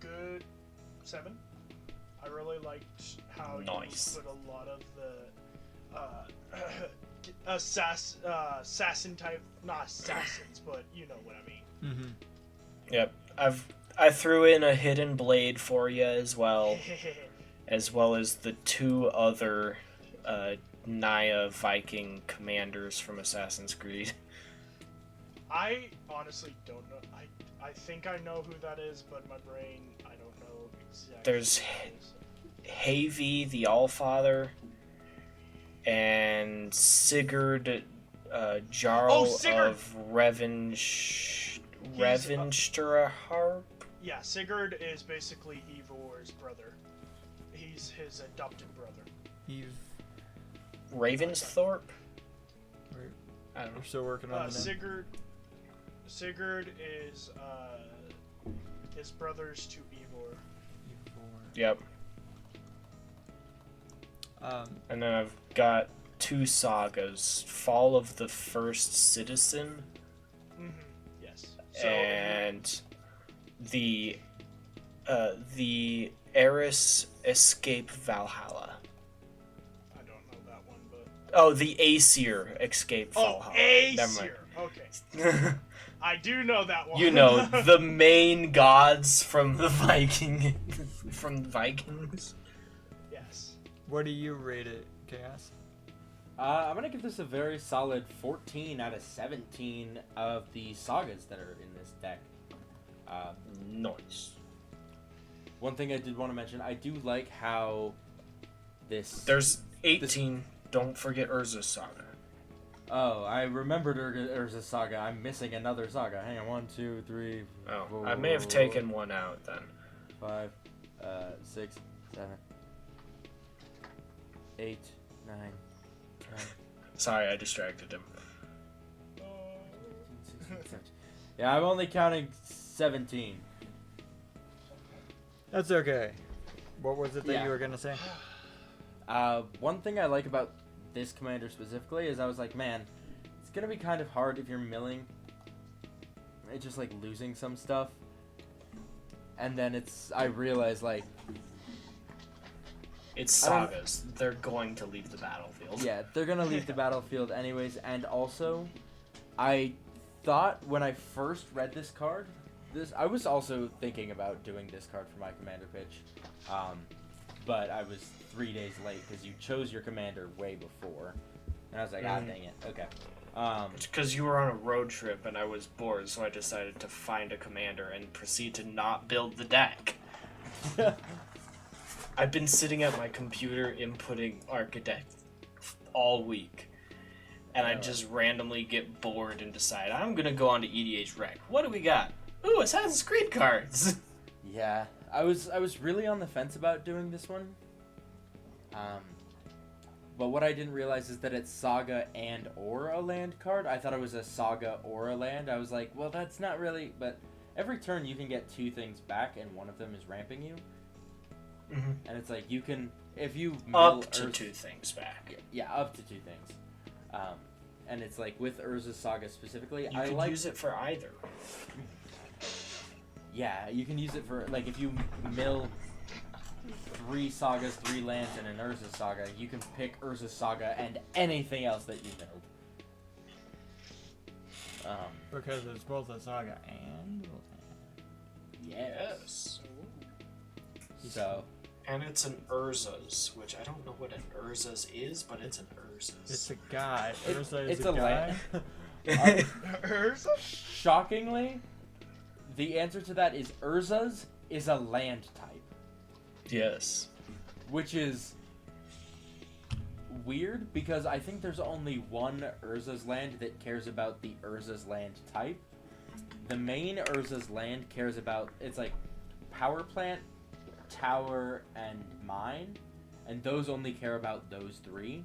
good 7. I really liked how Nice. you put a lot of the assassin type, not assassins, but you know what I mean. Mm-hmm. Yep, I threw in a hidden blade for you as well as the 2 other Naya Viking commanders from Assassin's Creed. I honestly don't know. I think I know who that is, but my brain, I don't know exactly. There's Havy the Allfather, and Sigurd Jarl Sigurd! of Revenstra. Yeah, Sigurd is basically Ivor's brother. He's his adopted brother. Eve. Ravensthorpe? We're, I don't know. we're still working on the name. Sigurd is brothers to Ivor. Yep. And then I've got 2 sagas: Fall of the First Citizen, Yes. and the Eris Escape Valhalla. I don't know that one, but Oh, the Aesir Escape Valhalla. Aesir. Okay. I do know that one. You know, the main gods from the Vikings. Yes. What do you rate it, Chaos? I'm gonna give this a very solid 14 out of 17 of the sagas that are in this deck. Nice. One thing I did want to mention, I do like how There's 18. Don't forget Urza's Saga. Oh, I remembered Urza's Saga. I'm missing another saga. Hang on, 1, 2, 3. Oh, 4, I may have taken one out then. 5, 6, 7, 8, 9, 10. Sorry, I distracted him. 16, 17. Yeah, I'm only counting 17. That's okay. What was it that Yeah. you were gonna say? One thing I like about this commander specifically is I was like, man, it's gonna be kind of hard if you're milling. It's just like losing some stuff. And then I realized like, It's sagas. They're going to leave the battlefield. yeah, they're gonna leave the battlefield anyways. And also, I thought when I first read this card, I was also thinking about doing this card for my commander pitch, but I was 3 days late because you chose your commander way before, and I was like, ah, dang it, okay. It's because you were on a road trip and I was bored, so I decided to find a commander and proceed to not build the deck. I've been sitting at my computer inputting Architect all week, and I just randomly get bored and decide I'm gonna go on to EDH Rec. What do we got? Ooh, Assassin's Creed cards. Yeah, I was really on the fence about doing this one. But what I didn't realize is that it's Saga and or a land card. I thought it was a Saga or a land. I was like, well, that's not really. But every turn you can get 2 things back, and one of them is ramping you. And it's like you can, if you Up to 2 things back. Yeah, up to 2 things. And it's like with Urza's Saga specifically, You can use it for either. Yeah, you can use it for, like, if you mill 3 sagas, 3 lands, and an Urza's Saga, you can pick Urza's Saga and anything else that you milled. Because it's both a saga and Yes. So. And it's an Urza's, which I don't know what an Urza's is, but it's an Urza's. it's a guy. Urza is It's a a guy. land. Urza? Shockingly, the answer to that is Urza's is a land type. Yes. Which is weird because I think there's only one Urza's land that cares about the Urza's land type. The main Urza's land cares about, it's like power plant, tower, and mine, and those only care about those 3.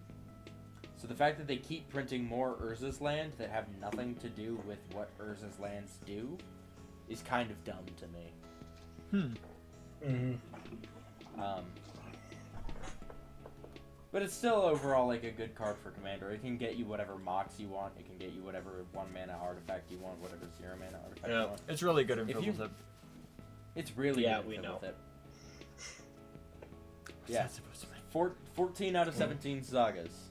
So the fact that they keep printing more Urza's land that have nothing to do with what Urza's lands do is kind of dumb to me. But it's still overall like a good card for Commander. It can get you whatever Mox you want. It can get you whatever 1-mana artifact you want, whatever 0-mana artifact you want. It's really good in If you- Fiddletip. It's really Yeah, good we in know. Fiddletip. Yeah. 14 out of 17 sagas.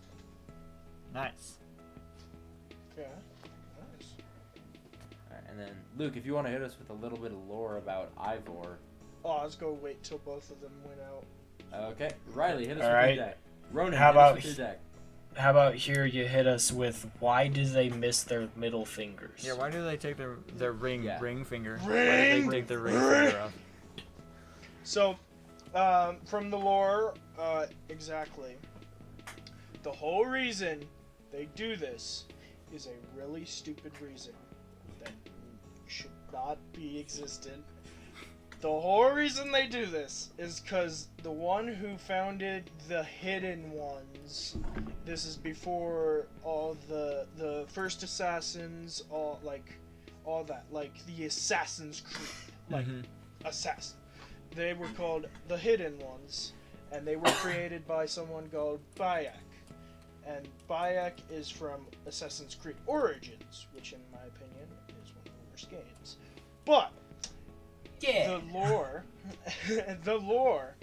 Nice. Yeah. Nice. Alright, and then, Luke, if you want to hit us with a little bit of lore about Ivor. Oh, I was gonna wait till both of them went out. Okay, Riley, hit us All with right. your deck. Ronan, How hit us about with your deck. How about here you hit us with why do they miss their middle fingers? Yeah, why do they take their ring finger? Why do Ring! they take their ring finger off? So, from the lore, exactly. the whole reason they do this is a really stupid reason that should not be existent. The whole reason they do this is because the one who founded the Hidden Ones, this is before all the first Assassins, all that, like the Assassin's Creed, like Assassin. They were called the Hidden Ones, and they were created by someone called Bayek. And Bayek is from Assassin's Creed Origins, which in my opinion is one of the worst games. But Yeah. the lore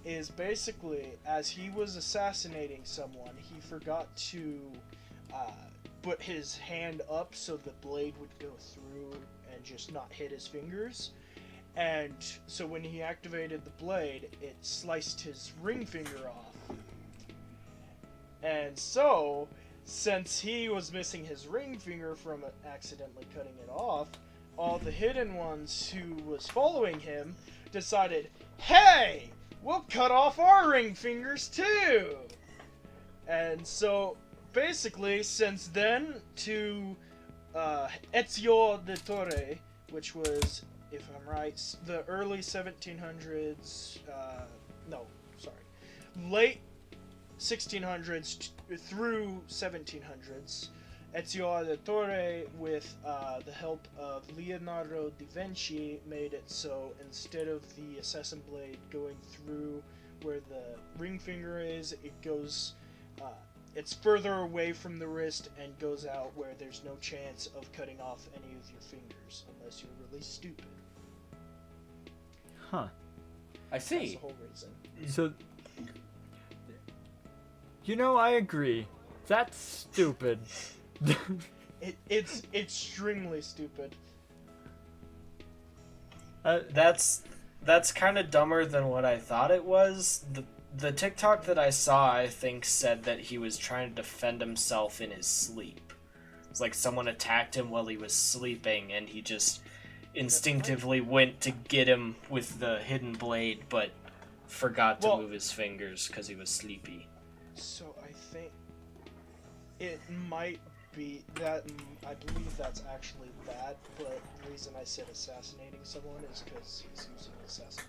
is basically, as he was assassinating someone, he forgot to put his hand up so the blade would go through and just not hit his fingers. And so when he activated the blade, it sliced his ring finger off. And so, since he was missing his ring finger from accidentally cutting it off, all the Hidden Ones who was following him decided, hey, we'll cut off our ring fingers too! And so, basically, since then to Ezio de Torre, which was, if I'm right, the early 1700s, late 1600s through 1700s, Ezio de Torre, with the help of Leonardo da Vinci, made it so instead of the assassin blade going through where the ring finger is, it goes, it's further away from the wrist and goes out where there's no chance of cutting off any of your fingers, unless you're really stupid. Huh. I see. That's the whole reason. So, I agree. That's stupid. It's extremely stupid. That's kind of dumber than what I thought it was. The TikTok that I saw, I think, said that he was trying to defend himself in his sleep. It's like someone attacked him while he was sleeping, and he just instinctively went to get him with the hidden blade, but forgot to move his fingers because he was sleepy. So I think it might be that, I believe that's actually that, but the reason I said assassinating someone is because he's using an assassin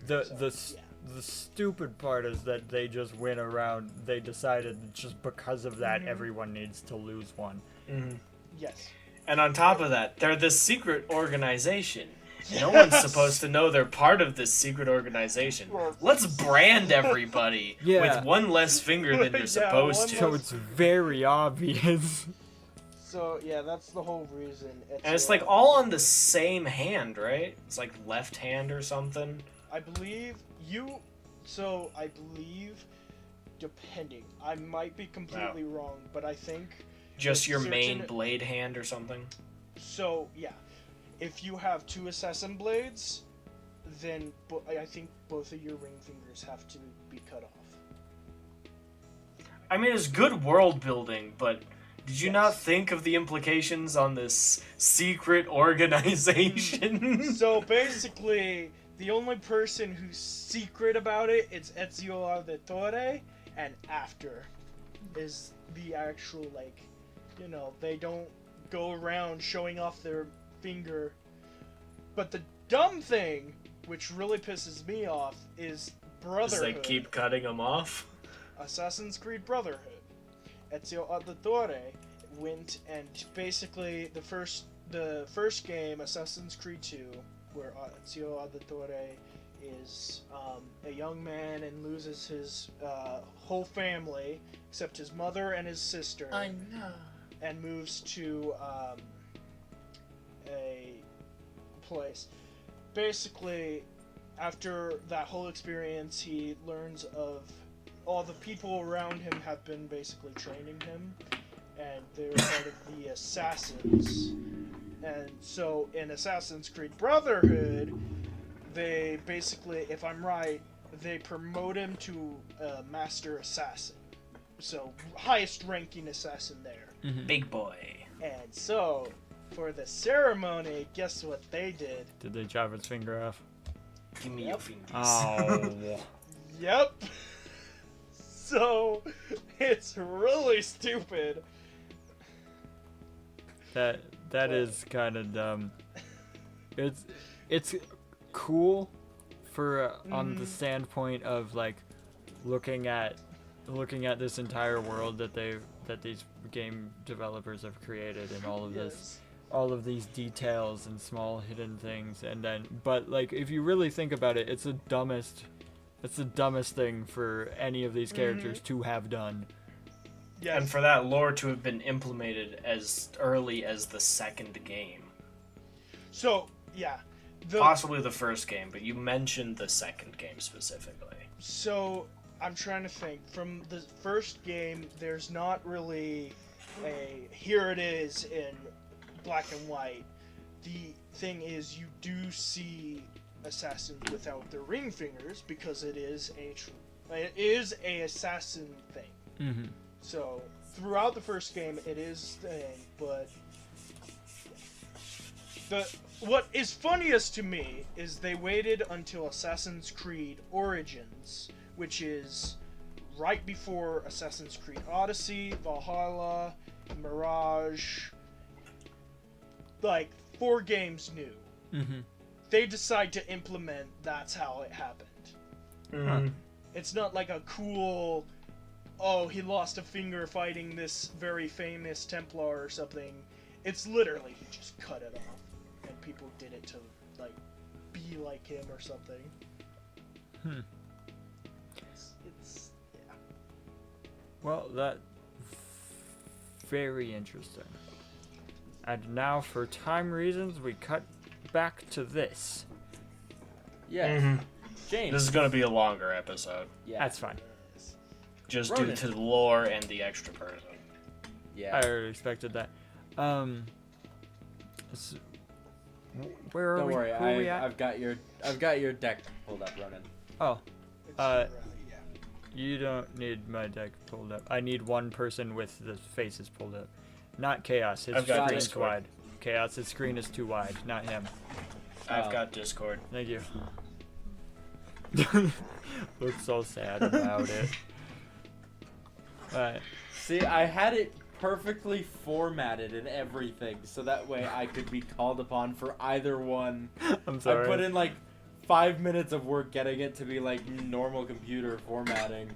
blade. The stupid part is that they just went around, they decided just because of that everyone needs to lose one. Yes. And on top of that, they're this secret organization. No one's supposed to know they're part of this secret organization. Let's brand everybody with one less finger than you're supposed to. So it's very obvious. So, yeah, that's the whole reason. And it's like all on the same hand, right? It's like left hand or something. I believe depending. I might be completely wrong, but I think... Just your main blade hand or something? So, yeah. If you have two assassin blades, then I think both of your ring fingers have to be cut off. I mean, it's good world building, but did you not think of the implications on this secret organization? So basically, the only person who's secret about it is Ezio de Torre, and after is the actual, they don't go around showing off their finger. But the dumb thing, which really pisses me off, is Brotherhood. They keep cutting them off? Assassin's Creed Brotherhood. Ezio Auditore went and basically the first game, Assassin's Creed 2, where Ezio Auditore is a young man and loses his whole family, except his mother and his sister. I know. And moves to a place. Basically, after that whole experience, he learns of all the people around him have been basically training him, and they're part of the Assassins. And so in Assassin's Creed Brotherhood, they basically, if I'm right, they promote him to a Master Assassin. So, highest ranking assassin there. Big boy. And so, for the ceremony, guess what they did? Did they chop his finger off? Give me your fingers. Oh. Yep. So it's really stupid. That is kind of dumb. It's cool for on the standpoint of like looking at this entire world that these game developers have created, and all of these details and small hidden things, and then but like if you really think about it, it's the dumbest thing for any of these characters to have done. Yes. And for that lore to have been implemented as early as the second game. So, yeah. Possibly the first game, but you mentioned the second game specifically. So, I'm trying to think. From the first game, there's not really here it is in black and white. The thing is, you do see assassins without their ring fingers because it is a assassin thing. Mm-hmm. So, throughout the first game, it is thing, but what is funniest to me is they waited until Assassin's Creed Origins, which is right before Assassin's Creed Odyssey, Valhalla, Mirage, like 4 games new. Mm-hmm. They decide to implement that's how it happened. Mm-hmm. It's not like a cool, oh, he lost a finger fighting this very famous Templar or something. It's literally he just cut it off, and people did it to like be like him or something. It's yeah. Well, that very interesting. And now, for time reasons, we cut back to this. Yes. Mm-hmm. James. This is going to be a longer episode. Yeah. That's fine. Just Ronnan. due to the lore and the extra person. Yeah. I already expected that. Where are Don't we? worry. Who are we at? I've got your deck pulled up, Ronnan. Oh, It's Uh, yeah. you don't need my deck pulled up. I need one person with the faces pulled up. Not Chaos. His I've got screen is Discord. wide. Chaos' screen is too wide. Not him. I've got Discord. Thank you. Looks so sad about it. Alright. See, I had it perfectly formatted and everything, so that way I could be called upon for either one. I'm sorry. I put in like 5 minutes of work getting it to be like normal computer formatting.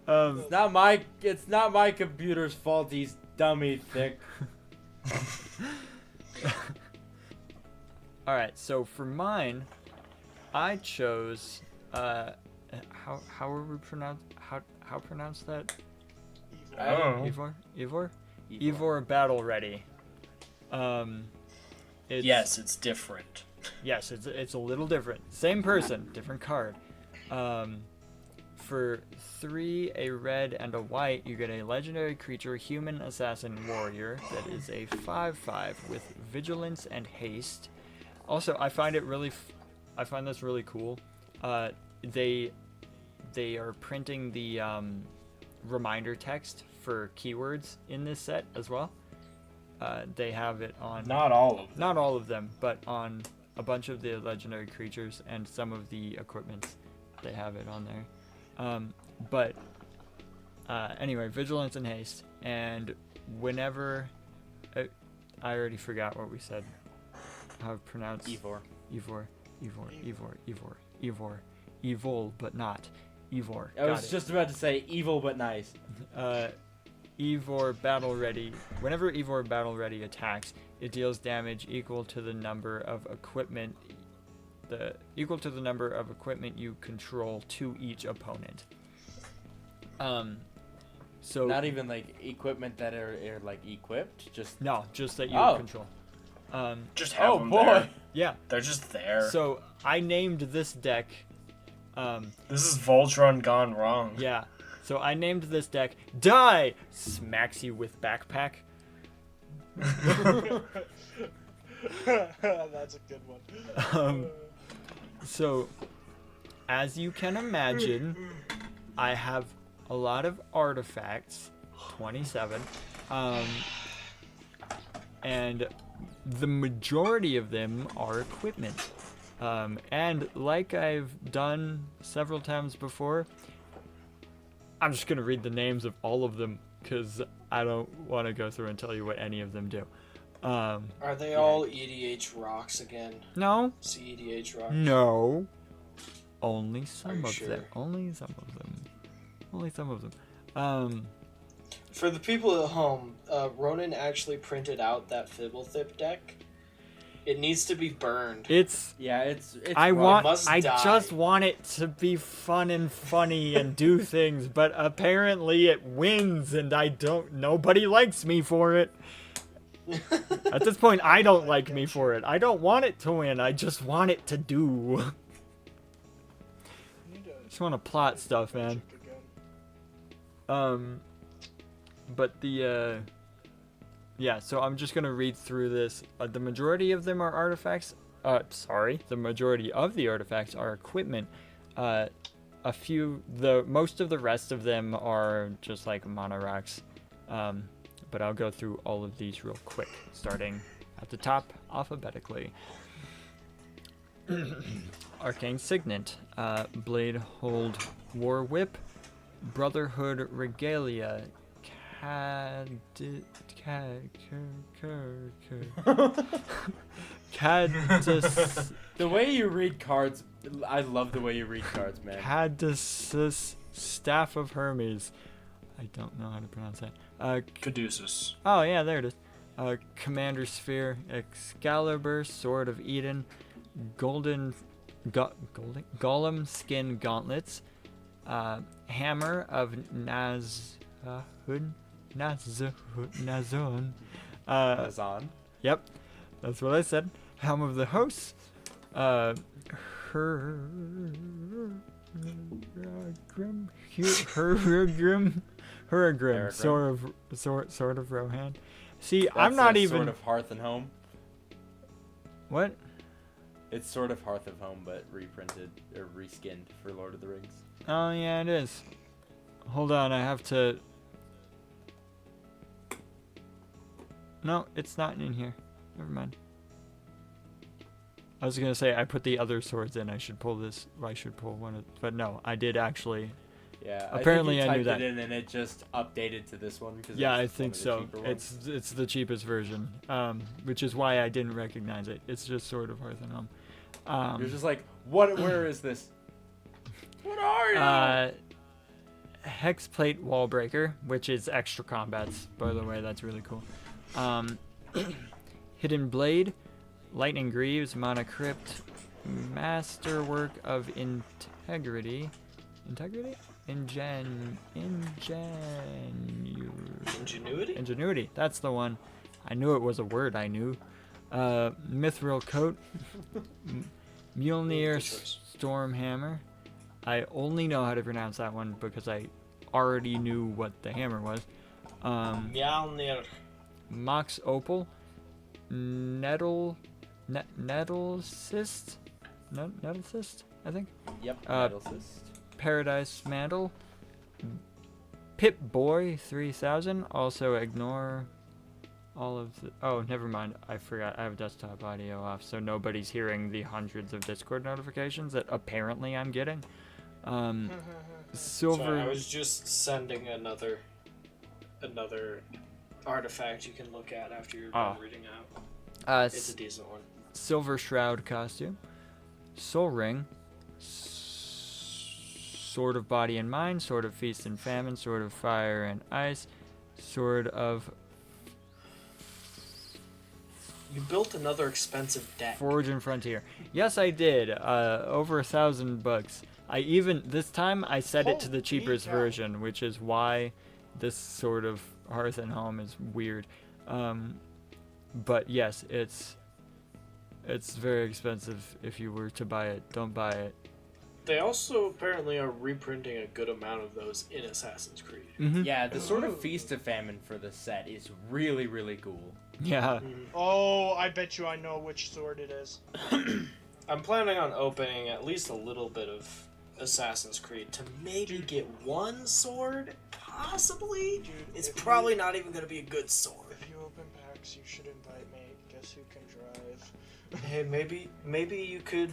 It's not my computer's fault. He's dummy thick. Alright, so for mine, I chose how pronounce that? Oh. Ivor Battle Ready. Yes, it's different. Yes, it's a little different. Same person, different card. For 3, a red and a white, you get a legendary creature, human assassin warrior, that is a 5/5 with vigilance and haste. Also, I find this really cool. They are printing the reminder text for keywords in this set as well. They have it on Not all of them. not all of them, but on a bunch of the legendary creatures and some of the equipment, they have it on there. Anyway, vigilance and haste, and whenever I already forgot what we said. How to pronounce Ivor, evil, but not Ivor. I was just about to say evil but nice. Ivor Battle Ready. Whenever Ivor Battle Ready attacks, it deals damage equal to the number of equipment you control to each opponent. So Not even like equipment that are like equipped, just no, just that you Oh. control. Just have oh them boy. there. Yeah. They're just there. So I named this deck. This is Voltron gone wrong. Yeah. So I named this deck Die! Smacks you with backpack. That's a good one. So, as you can imagine, I have a lot of artifacts, 27, and the majority of them are equipment. And like I've done several times before, I'm just going to read the names of all of them because I don't want to go through and tell you what any of them do. Are they all EDH rocks again? No. CEDH rocks? No. Only some you of sure? them. Only some of them. Only some of them. For the people at home, Ronnan actually printed out that Fibblethip deck. It needs to be burned. It's I rough. just want it to be fun and funny and do things, but apparently it wins and nobody likes me for it. At this point, I don't like me for it. I don't want it to win. I just want it to do. Just want to plot stuff, man. But the so I'm just gonna read through this. The majority of them are artifacts. The majority of the artifacts are equipment. Most of the rest of them are just like mono rocks. But I'll go through all of these real quick, starting at the top alphabetically. Arcane Signet, Blade Hold War Whip, Brotherhood Regalia, The way you read cards, I love the way you read cards, man. Caduceus, Staff of Hermes. I don't know how to pronounce that. Caduceus. Oh yeah, there it is. Commander Sphere, Excalibur, Sword of Eden, Golem Skin Gauntlets, Hammer of Nazon. Nazon. Yep, that's what I said. Helm of the Hosts, Huragrim, Sword of Rohan. See, That's I'm not even. Sword of Hearth and Home. What? It's Sword of Hearth of Home, but reprinted or reskinned for Lord of the Rings. Oh yeah, it is. Hold on, I have to. No, it's not in here. Never mind. I was gonna say I put the other swords in. I should pull this. I should pull one of. But no, I did actually. Yeah. Apparently, I knew typed that. it in and it just updated to this one. Yeah, I think so. It's the cheapest version, which is why I didn't recognize it. It's just Sword of Hearth and Home. You're just like, what? Where is this? What are you? Hexplate Wallbreaker, which is extra combats, by the way. That's really cool. Hidden Blade, Lightning Greaves, Mana Crypt, Masterwork of Integrity. Ingenuity. That's the one. I knew it was a word. I knew. Mithril Coat, Mjolnir Stormhammer. I only know how to pronounce that one because I already knew what the hammer was. Mjolnir. Mox Opal, Nettle Cyst, I think. Yep. Nettle Cyst. Paradise Mantle, Pip Boy 3000. Also ignore all of the. Oh, never mind. I forgot. I have desktop audio off, so nobody's hearing the hundreds of Discord notifications that apparently I'm getting. Silver. Sorry, I was just sending another artifact you can look at after you're done reading out. It's a decent one. Silver Shroud costume, Soul Ring, Sword of Body and Mind, Sword of Feast and Famine, Sword of Fire and Ice, Sword of. You built another expensive deck. Forge and Frontier. Yes, I did. Over $1,000. I even this time I set it to the cheapest version, which is why this sort of Hearth and Home is weird. But yes, it's very expensive if you were to buy it. Don't buy it. They also apparently are reprinting a good amount of those in Assassin's Creed. Mm-hmm. Yeah, the sort of Feast of Famine for the set is really, really cool. Yeah. Oh, I bet you I know which sword it is. I'm planning on opening at least a little bit of Assassin's Creed to maybe get one sword, possibly. Dude, it's probably not even going to be a good sword. If you open packs works. You should invite me. Guess who can drive? Hey, maybe you could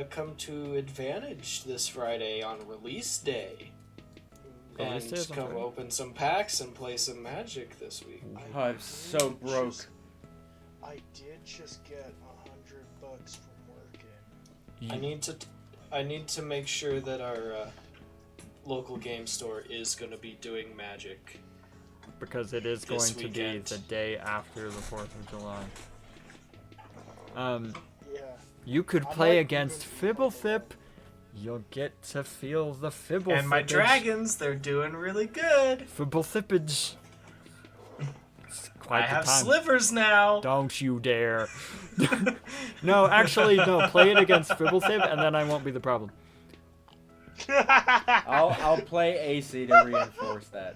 come to Advantage this Friday on release day. Release And day is on come Friday? open some packs and play some Magic this week. Oh, I'm so broke. I did just get $100 from working. I need to make sure that our local game store is going to be doing Magic. Because it is going This to be weekend. the day after the 4th of July. Yeah. You could I play might against even- Fibblethip. You'll get to feel the Fibblethipage. And my dragons, they're doing really good. Fibblethipage. It's quite I the have time. slivers now. Don't you dare. No, actually, no. Play it against Fibblethip, and then I won't be the problem. I'll play AC to reinforce that.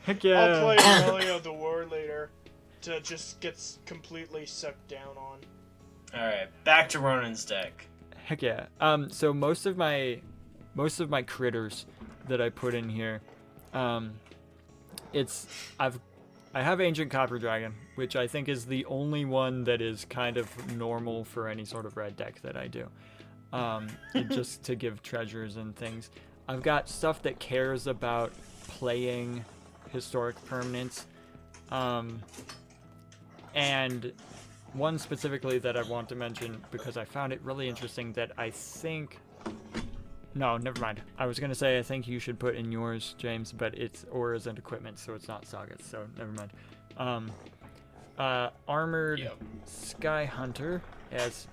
Heck yeah. I'll play Amelia the War Leader to just get completely sucked down on. Alright, back to Ronan's deck. Heck yeah. So most of my critters that I put in here, I have Ancient Copper Dragon, which I think is the only one that is kind of normal for any sort of red deck that I do. Just to give treasures and things. I've got stuff that cares about playing historic permanents. And one specifically that I want to mention because I found it really interesting that I think... No, never mind. I was going to say I think you should put in yours, James, but it's auras and equipment, so it's not sagas, so never mind. Armored Sky Hunter as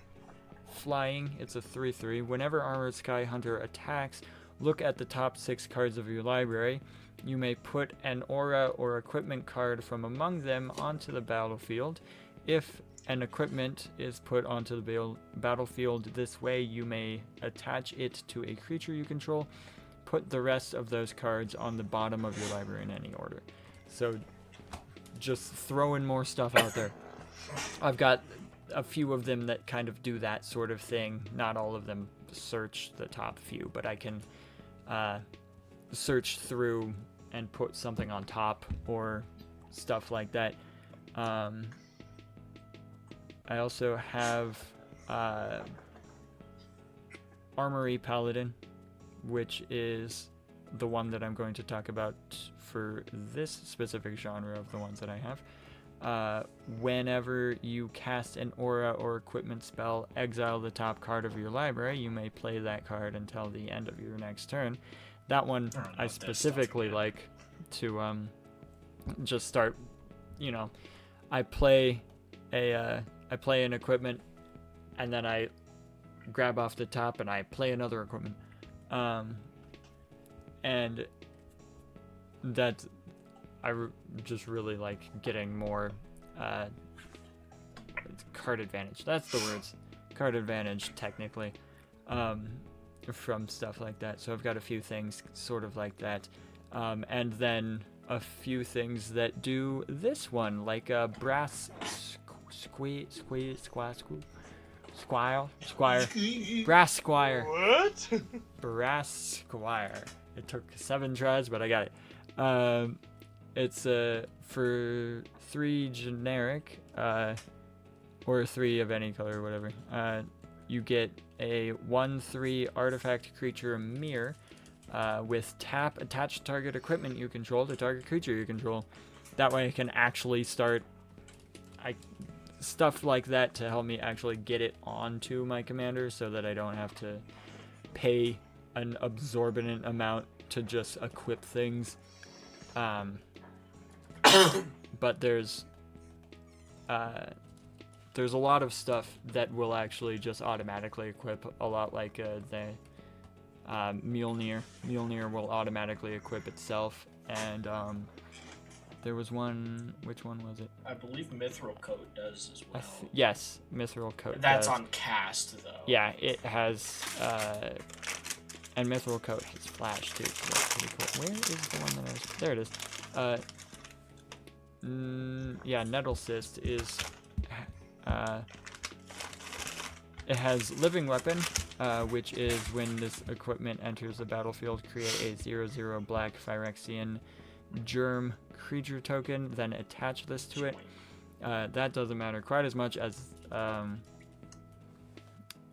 flying. It's a 3/3. Whenever Armored Sky Hunter attacks, look at the top 6 cards of your library. You may put an aura or equipment card from among them onto the battlefield. If an equipment is put onto the battlefield this way, you may attach it to a creature you control. Put the rest of those cards on the bottom of your library in any order. So just throwing more stuff out there. I've got a few of them that kind of do that sort of thing. Not all of them search the top few, but I can search through and put something on top or stuff like that. I also have Armory Paladin, which is the one that I'm going to talk about for this specific genre of the ones that I have. Whenever you cast an aura or equipment spell, exile the top card of your library. You may play that card until the end of your next turn. That one I specifically like to just start, I play an equipment, and then I grab off the top and I play another equipment. And that just really like getting more card advantage. That's the words. Card advantage, technically, from stuff like that. So I've got a few things sort of like that. And then a few things that do this one, like a brass Brass Squire. What? Brass Squire. It took 7 tries, but I got it. It's for 3 generic, or 3 of any color, whatever. You get a 1/3 artifact creature mirror with tap attached target equipment you control to target creature you control. That way I can actually start stuff like that to help me actually get it onto my commander so that I don't have to pay an absorbent amount to just equip things. But there's a lot of stuff that will actually just automatically equip, a lot like the Mjolnir. Mjolnir will automatically equip itself, and there was one. Which one was it? I believe Mithril Coat does as well. Yes, Mithril Coat. That's does. on cast though. Yeah, it has. And Mithril Coat has flash too. So that's pretty cool. Where is the one that I was? There it is. Yeah, Nettle Cyst is. It has Living Weapon, which is when this equipment enters the battlefield, create a 0/0 black Phyrexian Germ creature token, then attach this to it. that doesn't matter quite as much as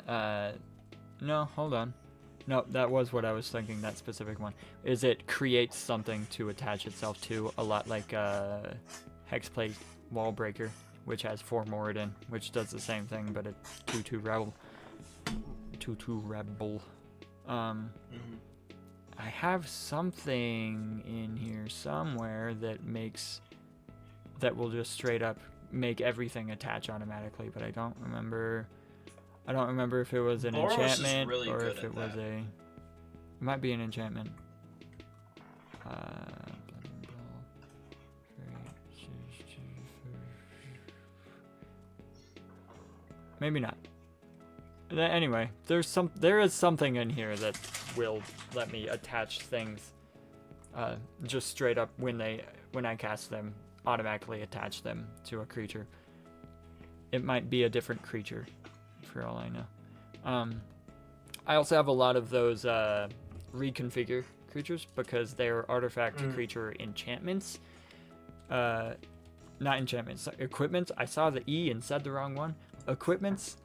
no, hold on. No, that was what I was thinking, that specific one. Is it creates something to attach itself to, a lot like Hexplate Wallbreaker, which has 4 Moradin, which does the same thing, but it's 2/2 Rebel. 2/2 Rebel. I have something in here somewhere that will just straight up make everything attach automatically, but I don't remember if it was an Boros is enchantment really or good if at it was that. it might be an enchantment. Maybe not. Anyway, there is something in here that will let me attach things just straight up when I cast them, automatically attach them to a creature. It might be a different creature, for all I know. I also have a lot of those reconfigure creatures because they're artifact creature enchantments. Not enchantments, equipments. I saw the E and said the wrong one. Equipments.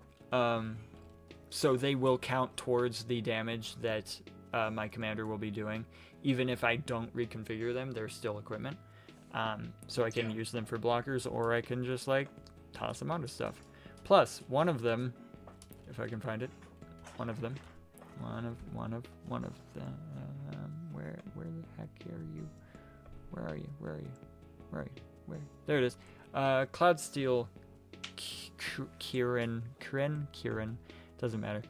So they will count towards the damage that my commander will be doing. Even if I don't reconfigure them, they're still equipment. So I can use them for blockers, or I can just like toss them onto stuff. Plus, one of them, if I can find it, one of them, where the heck are you? Where are you? There it is. Cloudsteel Kieran, doesn't matter.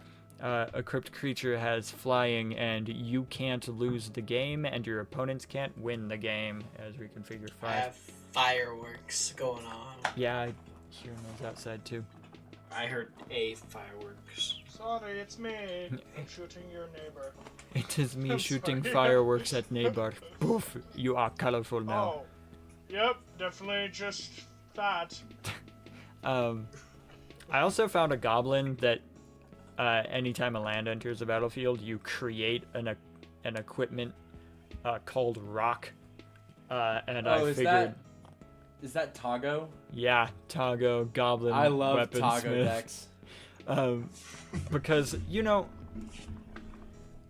Equipped creature has flying, and you can't lose the game, and your opponents can't win the game. As reconfigure 5. I have fireworks going on. Yeah, I hear those outside too. I heard a fireworks. Sorry, it's me. I'm shooting your neighbor. It is me I'm shooting sorry. fireworks at neighbor. Poof! You are colorful now. Oh, yep, definitely just that. I also found a goblin that anytime a land enters the battlefield, you create an equipment called Rock. And I figured, is that Tago? yeah, Tago Goblin. I love Tago weaponsmith. decks. Because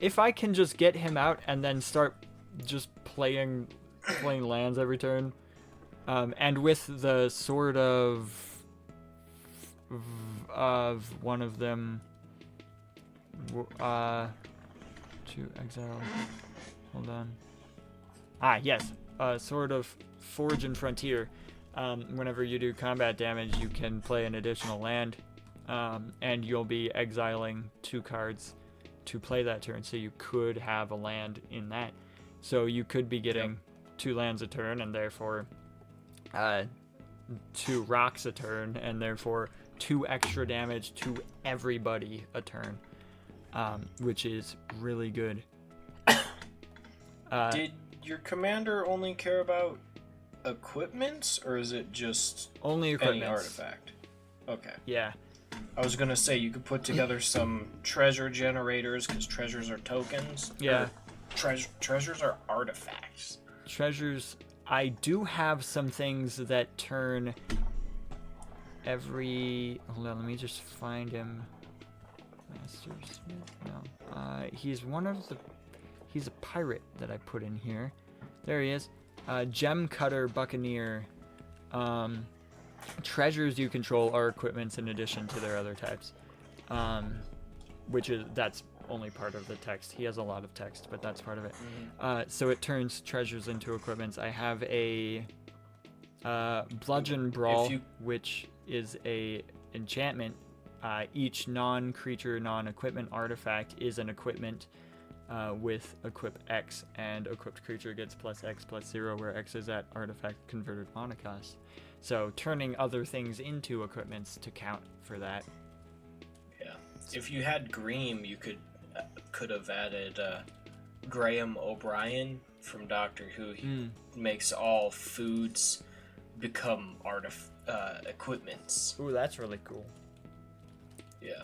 if I can just get him out and then start just playing lands every turn, and with the sword of one of them, to exile. Hold on. Yes, sword of Forge and Frontier. Whenever you do combat damage, you can play an additional land, and you'll be exiling 2 cards to play that turn. So you could have a land in that. So you could be getting 2 lands a turn, and therefore 2 rocks a turn, and therefore 2 extra damage to everybody a turn, which is really good. Did your commander only care about equipments, or is it just Only any equipment. artifact? Okay. Yeah. I was gonna say you could put together some treasure generators, because treasures are tokens. Yeah. Treasures are artifacts. Treasures. I do have some things that turn every. Hold on, let me just find him. Master Smith? No. He's one of the. He's a pirate that I put in here. There he is. Gem Cutter Buccaneer. Treasures you control are equipments in addition to their other types. That's only part of the text. He has a lot of text, but that's part of it. So it turns treasures into equipments. I have a Bludgeon Brawl, which is a enchantment. Each non-creature, non-equipment artifact is an equipment with equip X, and equipped creature gets +X/+0, where X is that artifact converted mana cost. So turning other things into equipments to count for that. Yeah. If you had Greem, you could have added Graham O'Brien from Doctor Who. He makes all foods become equipments. Ooh, that's really cool. Yeah.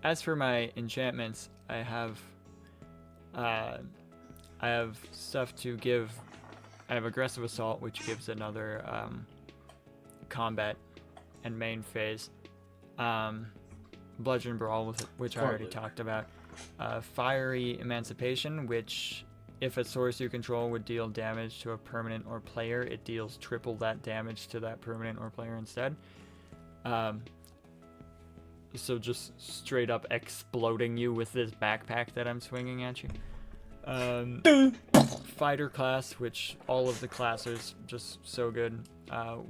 As for my enchantments, I have stuff to give I have Aggressive Assault, which gives another combat and main phase. Bludgeon Brawl, which I already talked about. Fiery Emancipation, which, if a source you control would deal damage to a permanent or player, it deals triple that damage to that permanent or player instead. So just straight up exploding you with this backpack that I'm swinging at you. Fighter class, which all of the classes just so good.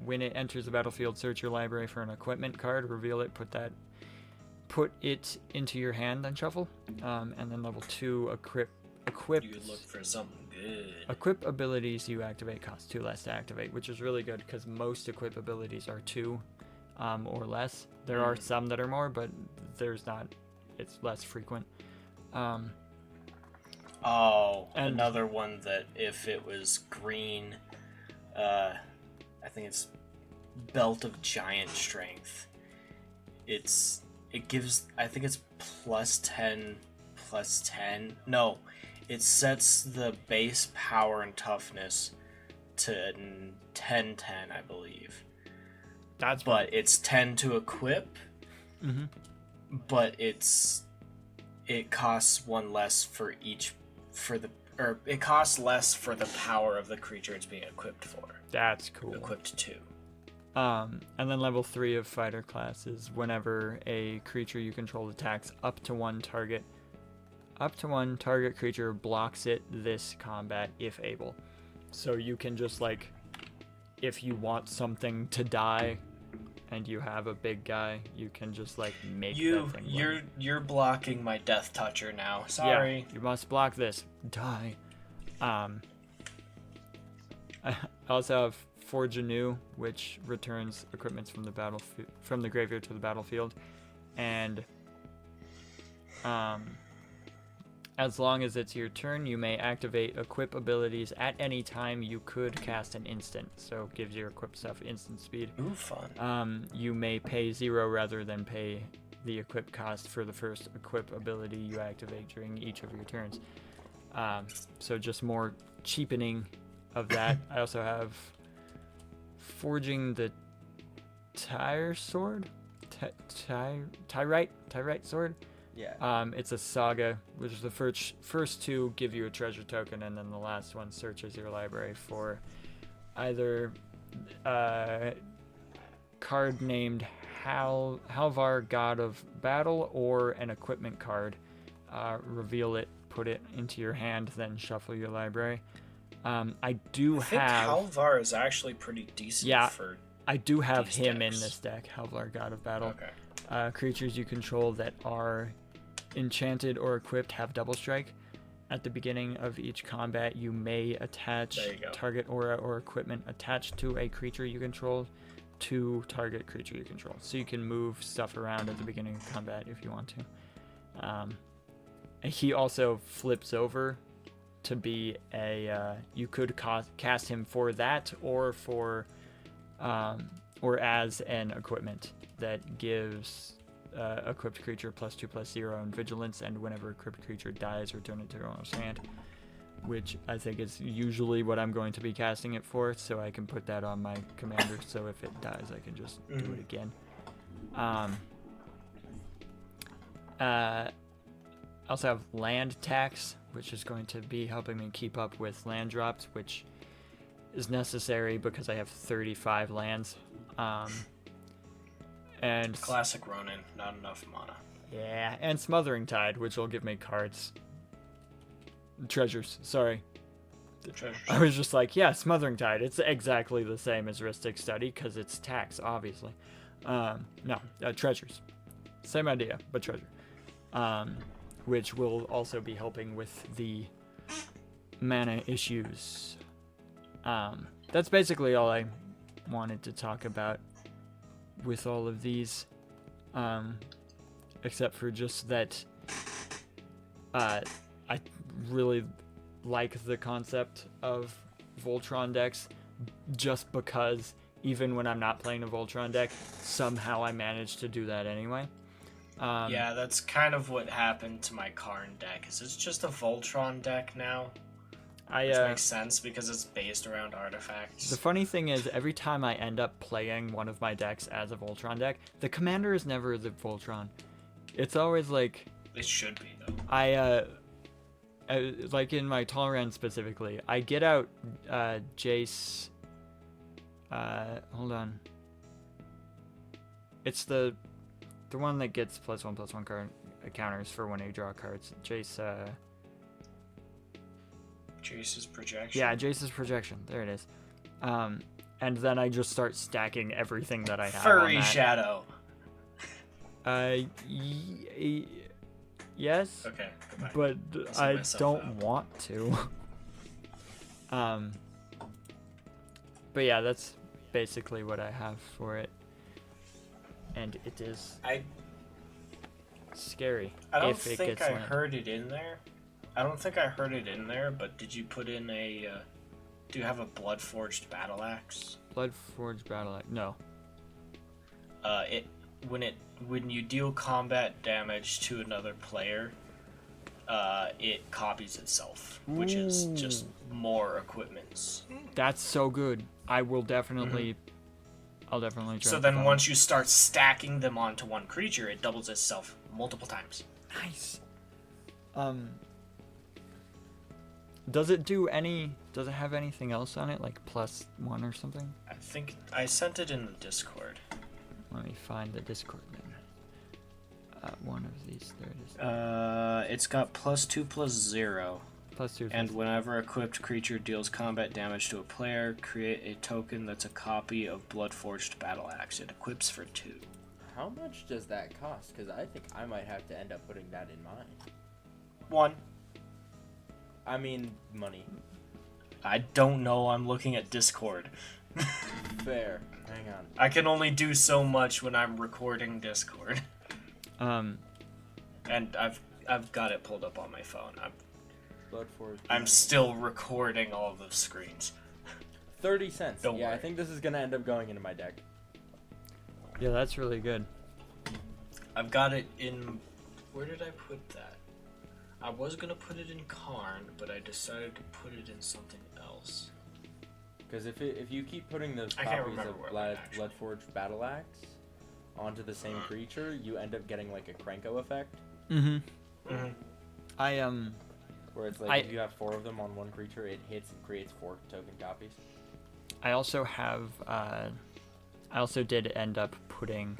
When it enters the battlefield, search your library for an equipment card, reveal it, put it into your hand, then shuffle. And then level 2, equip. You look for something good. Equip abilities you activate cost 2 less to activate, which is really good because most equip abilities are 2 or less. There are some that are more, but it's less frequent. Another one that if it was green, I think it's Belt of Giant Strength. It gives, I think it's plus 10. No, it sets the base power and toughness to 10, I believe. But it's 10 to equip. Mm-hmm. But it costs 1 less it costs less for the power of the creature it's being equipped for. That's cool. Equipped to. And then level 3 of fighter class is whenever a creature you control attacks up to one target creature blocks it this combat if able. So you can just if you want something to die and you have a big guy, you can just make that thing. You're blocking my Death Toucher now. Sorry. Yeah, you must block this. Die. I also have Forge Anew, which returns equipments from the graveyard to the battlefield, and as long as it's your turn, you may activate equip abilities at any time. You could cast an instant, so gives your equip stuff instant speed. Ooh, fun. You may pay 0 rather than pay the equip cost for the first equip ability you activate during each of your turns. So just more cheapening of that. I also have Forging the Tire Sword? Tyrite Sword? Yeah. It's a saga, which is the first 2 give you a treasure token, and then the last one searches your library for either card named Halvar, God of Battle, or an equipment card. Reveal it, put it into your hand, then shuffle your library. I think Halvar is actually pretty decent. Yeah, for I do have these him decks. in this deck, Halvar, God of Battle. Okay. Creatures you control that are enchanted or equipped have double strike. At the beginning of each combat, you may attach target aura or equipment attached to a creature you control to target creature you control. So you can move stuff around at the beginning of combat if you want to. And he also flips over to be you could cast him for that or as an equipment that gives equipped creature +2/+0 in vigilance, and whenever equipped creature dies, return it to your owner's hand, which I think is usually what I'm going to be casting it for, so I can put that on my commander, so if it dies I can just do it again. I also have land tax, which is going to be helping me keep up with land drops, which is necessary because I have 35 lands. And Classic Ronnan, not enough mana. Yeah, and Smothering Tide, which will give me cards. Treasures, sorry. The treasures. I was just Smothering Tide. It's exactly the same as Ristic Study because it's tax, obviously. Treasures. Same idea, but treasure. Which will also be helping with the mana issues. That's basically all I wanted to talk about with all of these, except for just that I really like the concept of Voltron decks, just because even when I'm not playing a Voltron deck, somehow I manage to do that anyway. Yeah, that's kind of what happened to my Karn deck. Is it's just a Voltron deck now? Which makes sense because it's based around artifacts. The funny thing is, every time I end up playing one of my decks as a Voltron deck, the commander is never the Voltron. It's always like... It should be, though. Like in my Tallran specifically, I get out Jace... hold on. It's the one that gets +1/+1 card counters for when I draw cards. Jace, Jace's projection. Yeah, Jace's projection. There it is. And then I just start stacking everything that I have. Furry on that. Shadow. Yes. Okay, goodbye. But Messing I myself don't up. want to. But yeah, that's basically what I have for it. And it is scary. I don't if it think gets I land. heard it in there. But did you put in a... do you have a Bloodforged Battle Axe? Bloodforged Battle Axe. No. When you deal combat damage to another player, it copies itself, which is just more equipments. That's so good. I will definitely... I'll definitely try. So then once you start stacking them onto one creature, it doubles itself multiple times. Nice. Does it have anything else on it, like +1 or something? I think I sent it in the Discord. Let me find the Discord then. One of these, there it is. It's got +2/+0. +2. And whenever equipped creature deals combat damage to a player, create a token that's a copy of Bloodforged Battle Axe. It equips for 2. How much does that cost? Because I think I might have to end up putting that in mine. 1. I mean, money. I don't know. I'm looking at Discord. Fair. Hang on. I can only do so much when I'm recording Discord. And I've got it pulled up on my phone. I'm still recording all the screens. 30 cents. Don't yeah, worry. I think this is gonna end up going into my deck. Yeah, that's really good. I've got it in... Where did I put that? I was gonna put it in Karn, but I decided to put it in something else. Because if you keep putting those I can't copies remember of where mine actually- Bloodforged Battle Axe onto the same creature, you end up getting like a Krenko effect. Mm-hmm. Mm-hmm. Where it's like if you have 4 of them on one creature, it hits and creates 4 token copies. I also have, I also did end up putting,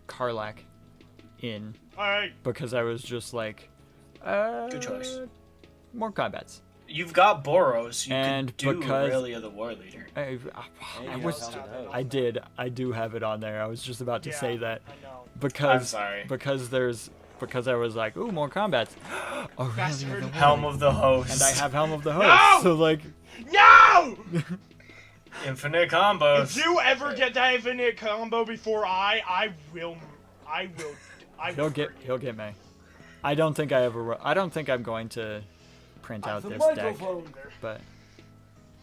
Karlak in. Alright. Because I was just like, Good choice. More combats. You've got Boros. You And could do because- Aurelia the War Leader. Hey, I you was, got Helmet of Hope. I do have it on there. I was just about to Yeah, say that I know. because I'm sorry. because I was like, ooh, more combats. Bastard. Aurelia the Helm War of the Host. And I have Helm of the Host. No! So like, No! Infinite combos. If you ever get that infinite combo before I will. he'll get me. I don't think I'm going to print out this deck, but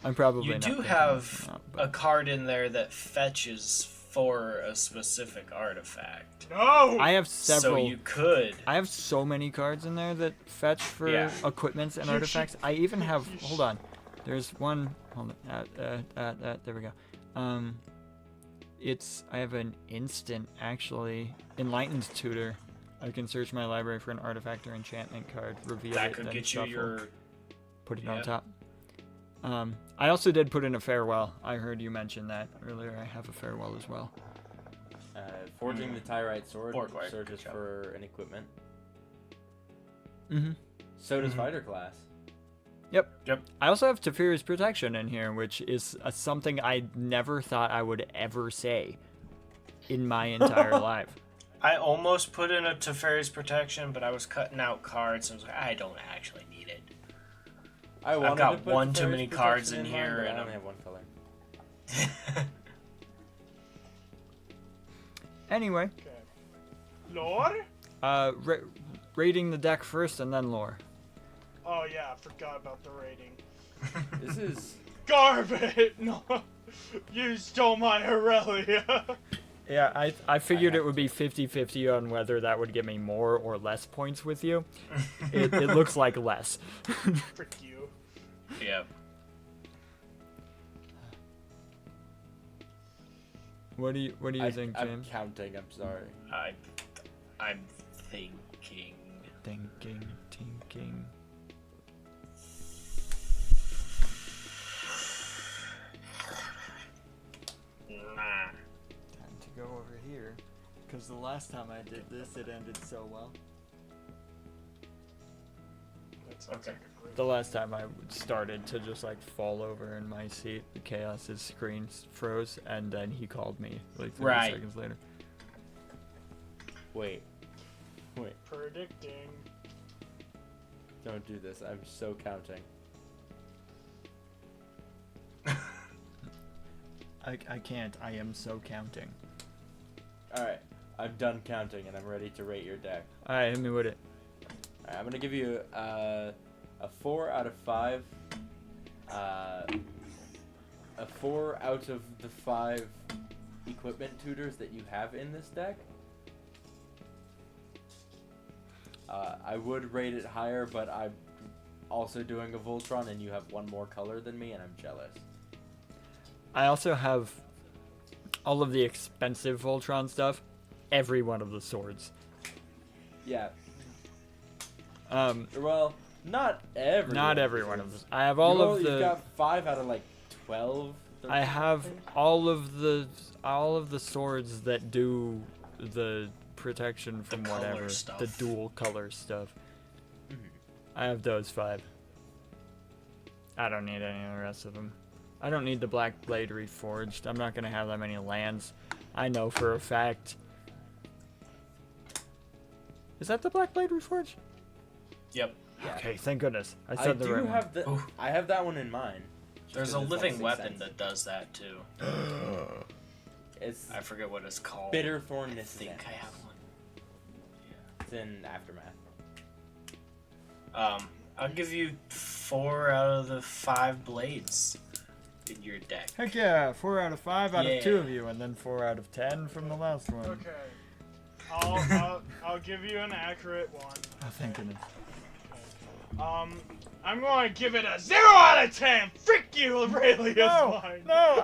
I'm probably You not do printing have it out, a but- card in there that fetches for a specific artifact. No! I have several. So you could. I have so many cards in there that fetch for Yeah. equipments and artifacts. I even have. Hold on. There's one. Hold on. There we go. I have an instant actually. Enlightened Tutor. I can search my library for an artifact or enchantment card, reveal That it, could then get you shuffle, your. put it yeah. on top. I also did put in a farewell. I heard you mention that earlier. I have a farewell as well. Forging the Tyrite Sword Borgward, searches good job. for an equipment. Mm-hmm. So does Mhm. Fighter Class. Yep. I also have Teferi's Protection in here, which is something I never thought I would ever say in my entire life. I almost put in a Teferi's Protection, but I was cutting out cards, and I was like, I don't actually need it. I wanted got to put one too Teferi's many cards Protection in mine, here, but and I only I'm- have one color. Anyway, Okay. Lore? rating the deck first and then lore. Oh yeah, I forgot about the rating. This is Garbage! No! You stole my Aurelia! Yeah, I figured it would be 50-50 on whether that would give me more or less points with you. It looks like less. Frick you. Yeah. What do you think, I'm James? counting. I'm sorry. I'm thinking. Thinking. Nah. Time to go over here, because the last time I did this, it ended so well. That sounds like a great. The last time I started to just like fall over in my seat, the Chaos's screen froze, and then he called me like 30 Right. seconds later. Wait. Predicting. Don't do this. I'm so counting. I can't. I am so counting. Alright. I'm done counting and I'm ready to rate your deck. Alright, hit me with it. Alright, I'm gonna give you a 4 out of 5. A 4 out of the 5 equipment tutors that you have in this deck. I would rate it higher, but I'm also doing a Voltron and you have one more color than me and I'm jealous. I also have all of the expensive Voltron stuff. Every one of the swords. Yeah. Um, Well, not every. not every one of them. I have all of You've the. got 5 out of like 12. I 13, have think. all of the swords that do the protection from color whatever, stuff. the dual color stuff. Mhm. I have those 5. I don't need any of the rest of them. I don't need the Black Blade Reforged. I'm not gonna have that many lands. I know for a fact. Is that the Black Blade Reforged? Yep. Yeah. Okay, thank goodness. I I said the do right have the. Ooh. I have that one in mind. just There's 'cause a it's like living 6 weapon cents. that does that too. one. It's I forget what it's called. Bitter Thorn I Nisses. think I have one. It's in Aftermath. I'll give you 4 out of the 5 blades in your deck. Heck yeah, 4 out of 5 out Yeah. of 2 of you, and then 4 out of 10 from the last one. Okay. I'll give you an accurate one. Oh, thank goodness. I'm going to give it a 0 out of 10. Frick you, Aurelius. No, Mine. no,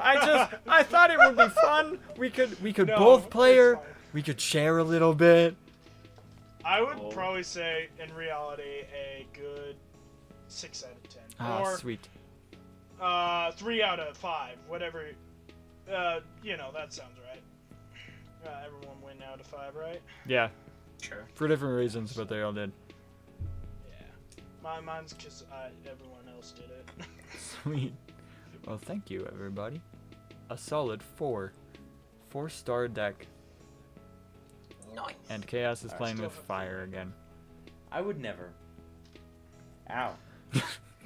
I thought it would be fun. We could No, both play it's her. fine. We could share a little bit. I would Oh. probably say, in reality, a good 6 out of 10. Ah, or sweet. 3 out of 5. Whatever. That sounds right. Everyone win out of 5, right? Yeah, Sure. for different reasons, but they all did. Yeah. Mine's because everyone else did it. Sweet. Well, thank you, everybody. A solid 4. 4-star deck. Nice. And Chaos is Alright, playing still with have fire again. I would never. Ow.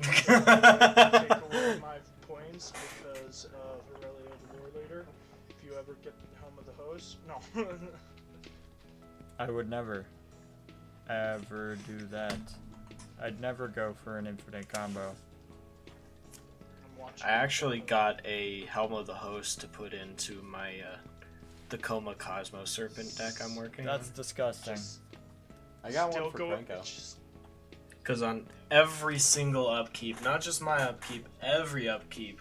Take away my points because of Aurelia the War Leader. If you ever get the helm of the hose. No. I would never, ever do that. I'd never go for an infinite combo. I'm watching. I actually got a Helm of the Host to put into my the Coma Cosmo Serpent deck I'm working That's on. disgusting. I got Still one for going- Franco. it's just- Because on every single upkeep, not just my upkeep, every upkeep,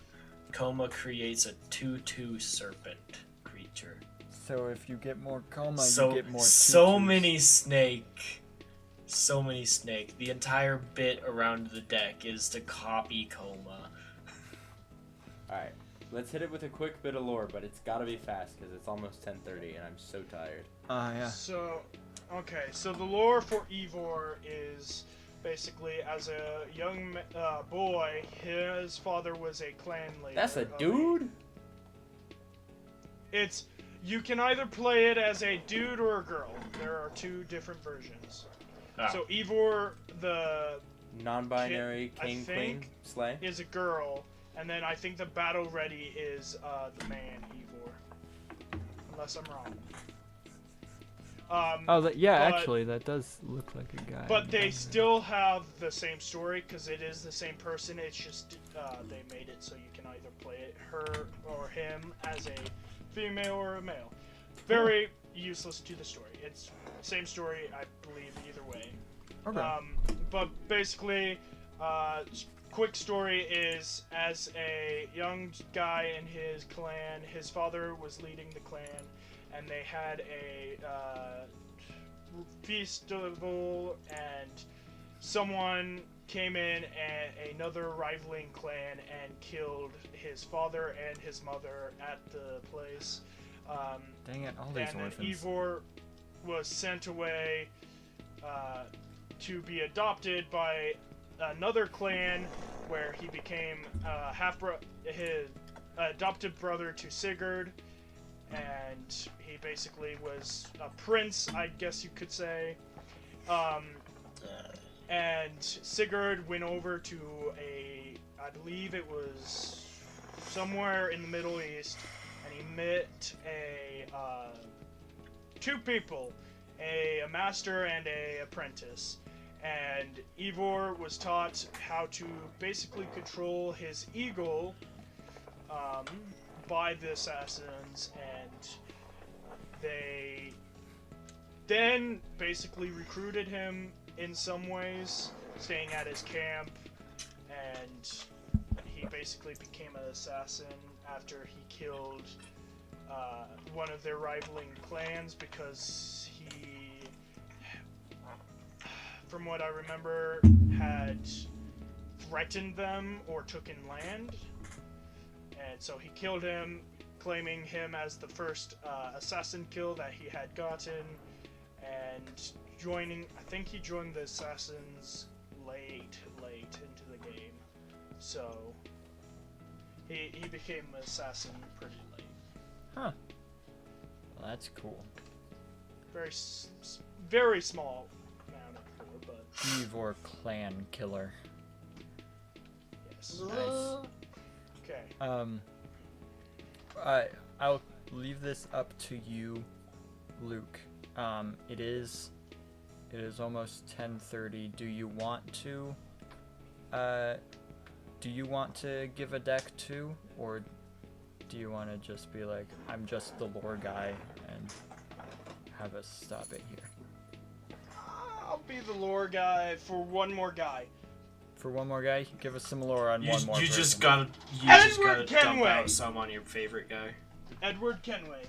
Coma creates a 2/2 Serpent creature. So if you get more coma, So you get more so tutus. many snake. So many snake. The entire bit around the deck is to copy Coma. Alright, let's hit it with a quick bit of lore, but it's gotta be fast because it's almost 10:30 and I'm so tired. Yeah. So, okay, so the lore for Ivor is basically as a young boy, his father was a clan leader. That's a of dude? You can either play it as a dude or a girl. There are 2 different versions. Ah. So Ivor the Non-binary I king, queen, think- slay? is a girl, and then I think the battle ready is the man Ivor, unless I'm wrong. Oh, yeah, but- actually, that does look like a guy. But they still have the same story because it is the same person. It's just they made it so you can either play it her or him as a female or a male. very useless to the story. It's same story, I believe, either way. Okay. But basically, quick story is, as a young guy in his clan, his father was leading the clan, and they had a festival, and someone came in, and another rivaling clan, and killed his father and his mother at the place. Dang it, all these And then orphans. Ivor was sent away to be adopted by another clan, where he became his adopted brother to Sigurd, and he basically was a prince, I guess you could say. And Sigurd went over to I believe it was somewhere in the Middle East, and he met two people, a master and a apprentice. And Ivor was taught how to basically control his eagle by the assassins, and they then basically recruited him in some ways, staying at his camp, and he basically became an assassin after he killed one of their rivaling clans, because he, from what I remember, had threatened them or took in land, and so he killed him, claiming him as the first assassin kill that he had gotten, and I think he joined the assassins late into the game, so he became an assassin pretty late. Huh. Well, that's cool. Very small amount of poor, but Ivor clan killer. yes. Nice. Okay. I'll leave this up to you, Luke. It is almost 10:30. Do you want to give a deck too, or do you want to just be like, I'm just the lore guy, and have us stop it here? I'll be the lore guy for one more guy. For one more guy, give us some lore on one more. You person. just gotta Edward dump Kenway! out some on your favorite guy. Edward Kenway,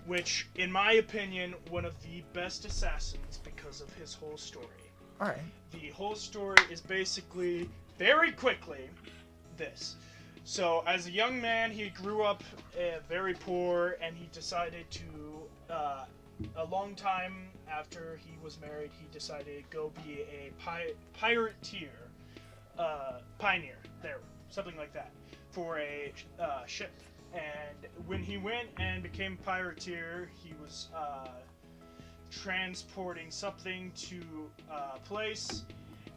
which, in my opinion, one of the best assassins because of his whole story. All right. The whole story is basically, very quickly, this. So, as a young man, he grew up very poor, and he decided to, a long time after he was married, he decided to go be a pioneer, something like that, for a ship. And when he went and became pirateer, he was transporting something to a place,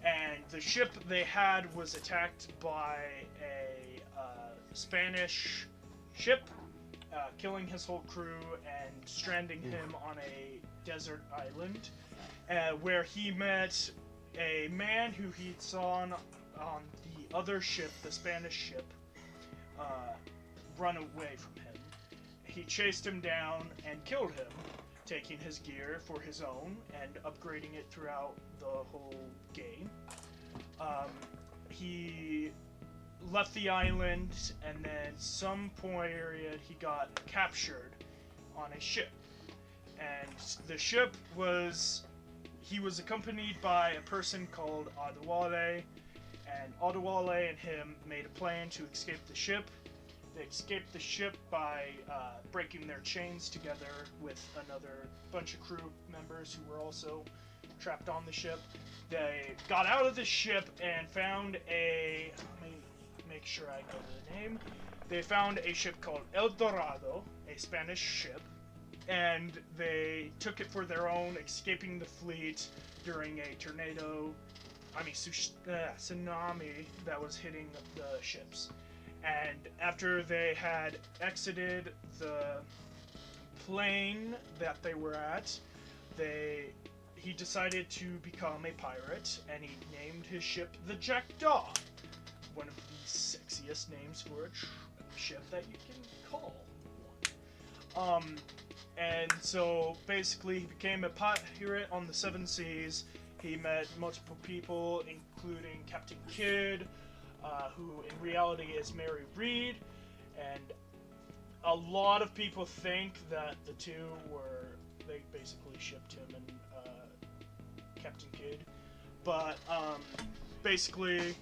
and the ship they had was attacked by a Spanish ship, killing his whole crew and stranding him on a desert island, where he met a man who he saw on the other ship, the Spanish ship, run away from him. He chased him down and killed him, taking his gear for his own and upgrading it throughout the whole game. He left the island, and then some period he got captured on a ship. And the ship he was accompanied by a person called Adewale, and Adewale and him made a plan to escape the ship. They escaped the ship by breaking their chains together with another bunch of crew members who were also trapped on the ship. They got out of the ship and found let me make sure I know the name. They found a ship called El Dorado, a Spanish ship, and they took it for their own, escaping the fleet during a tsunami that was hitting the ships. And after they had exited the plane that they were at, he decided to become a pirate, and he named his ship the Jackdaw, one of the sexiest names for a ship that you can call one. And so basically he became a pirate on the Seven Seas. He met multiple people, including Captain Kidd, who in reality is Mary Read, and a lot of people think that the two they basically shipped him and Captain Kidd. But basically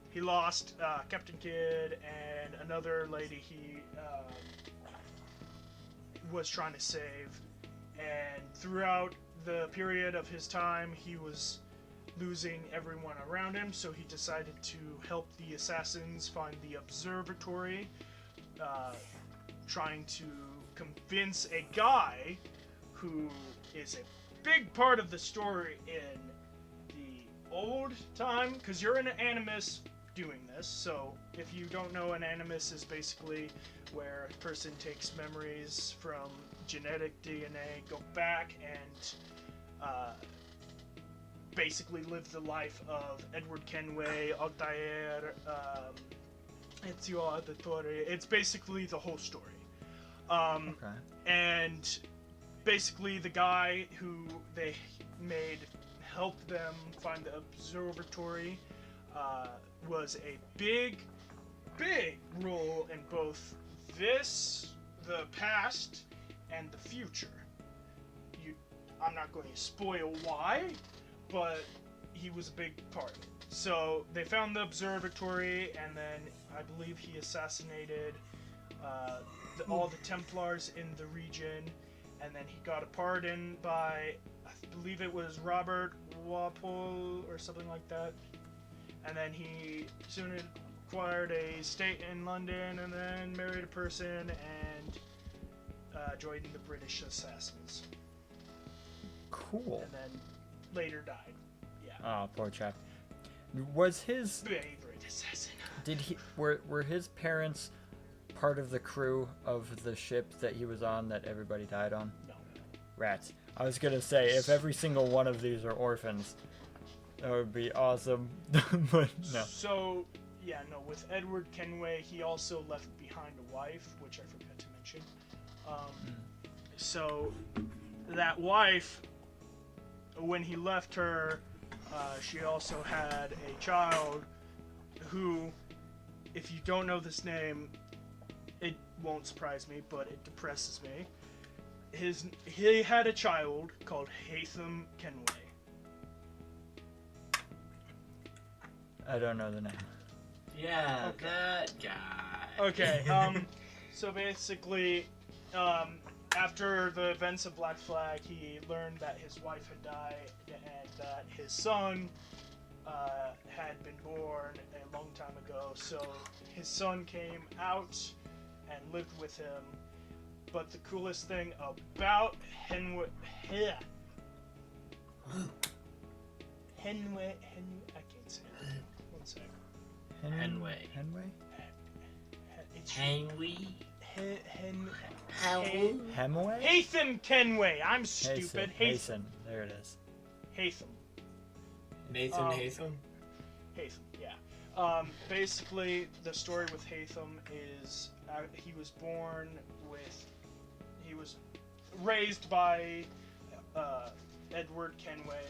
he lost Captain Kidd and another lady he was trying to save, and throughout the period of his time he was losing everyone around him, so he decided to help the assassins find the observatory, trying to convince a guy who is a big part of the story in the old time, because you're an animus doing this. So if you don't know, an animus is basically where a person takes memories from genetic DNA, go back and basically live the life of Edward Kenway, Altair, Ezio Auditore. It's basically the whole story. Okay. And basically the guy who they made help them find the observatory was a big role in both the past, and the future. I'm not going to spoil why, but he was a big part of it. So they found the observatory, and then I believe he assassinated all the Templars in the region, and then he got a pardon by, I believe it was Robert Walpole or something like that. And then he soon acquired a estate in London, and then married a person and joined the British Assassins. Cool. And then later died. Yeah. Oh, poor chap. Was his Favorite assassin. were his parents part of the crew of the ship that he was on that everybody died on? No. Rats. I was gonna say, if every single one of these are orphans, that would be awesome. But no. So, yeah, no, with Edward Kenway, he also left behind a wife, which I forgot to mention. So, that wife, when he left her, she also had a child who, if you don't know this name, it won't surprise me, but it depresses me. He had a child called Haytham Kenway. I don't know the name. Yeah, Okay. that guy. Okay, so basically, after the events of Black Flag, he learned that his wife had died and that his son had been born a long time ago. So his son came out and lived with him. But the coolest thing about Henway, I can't say it. One sec. Henway. It's Henway. Hemway? Haytham Kenway. I'm stupid. Hasten. There it is. Haytham. Nathan Hatham? Haytham, yeah. Basically, the story with Haytham is he was raised by Edward Kenway,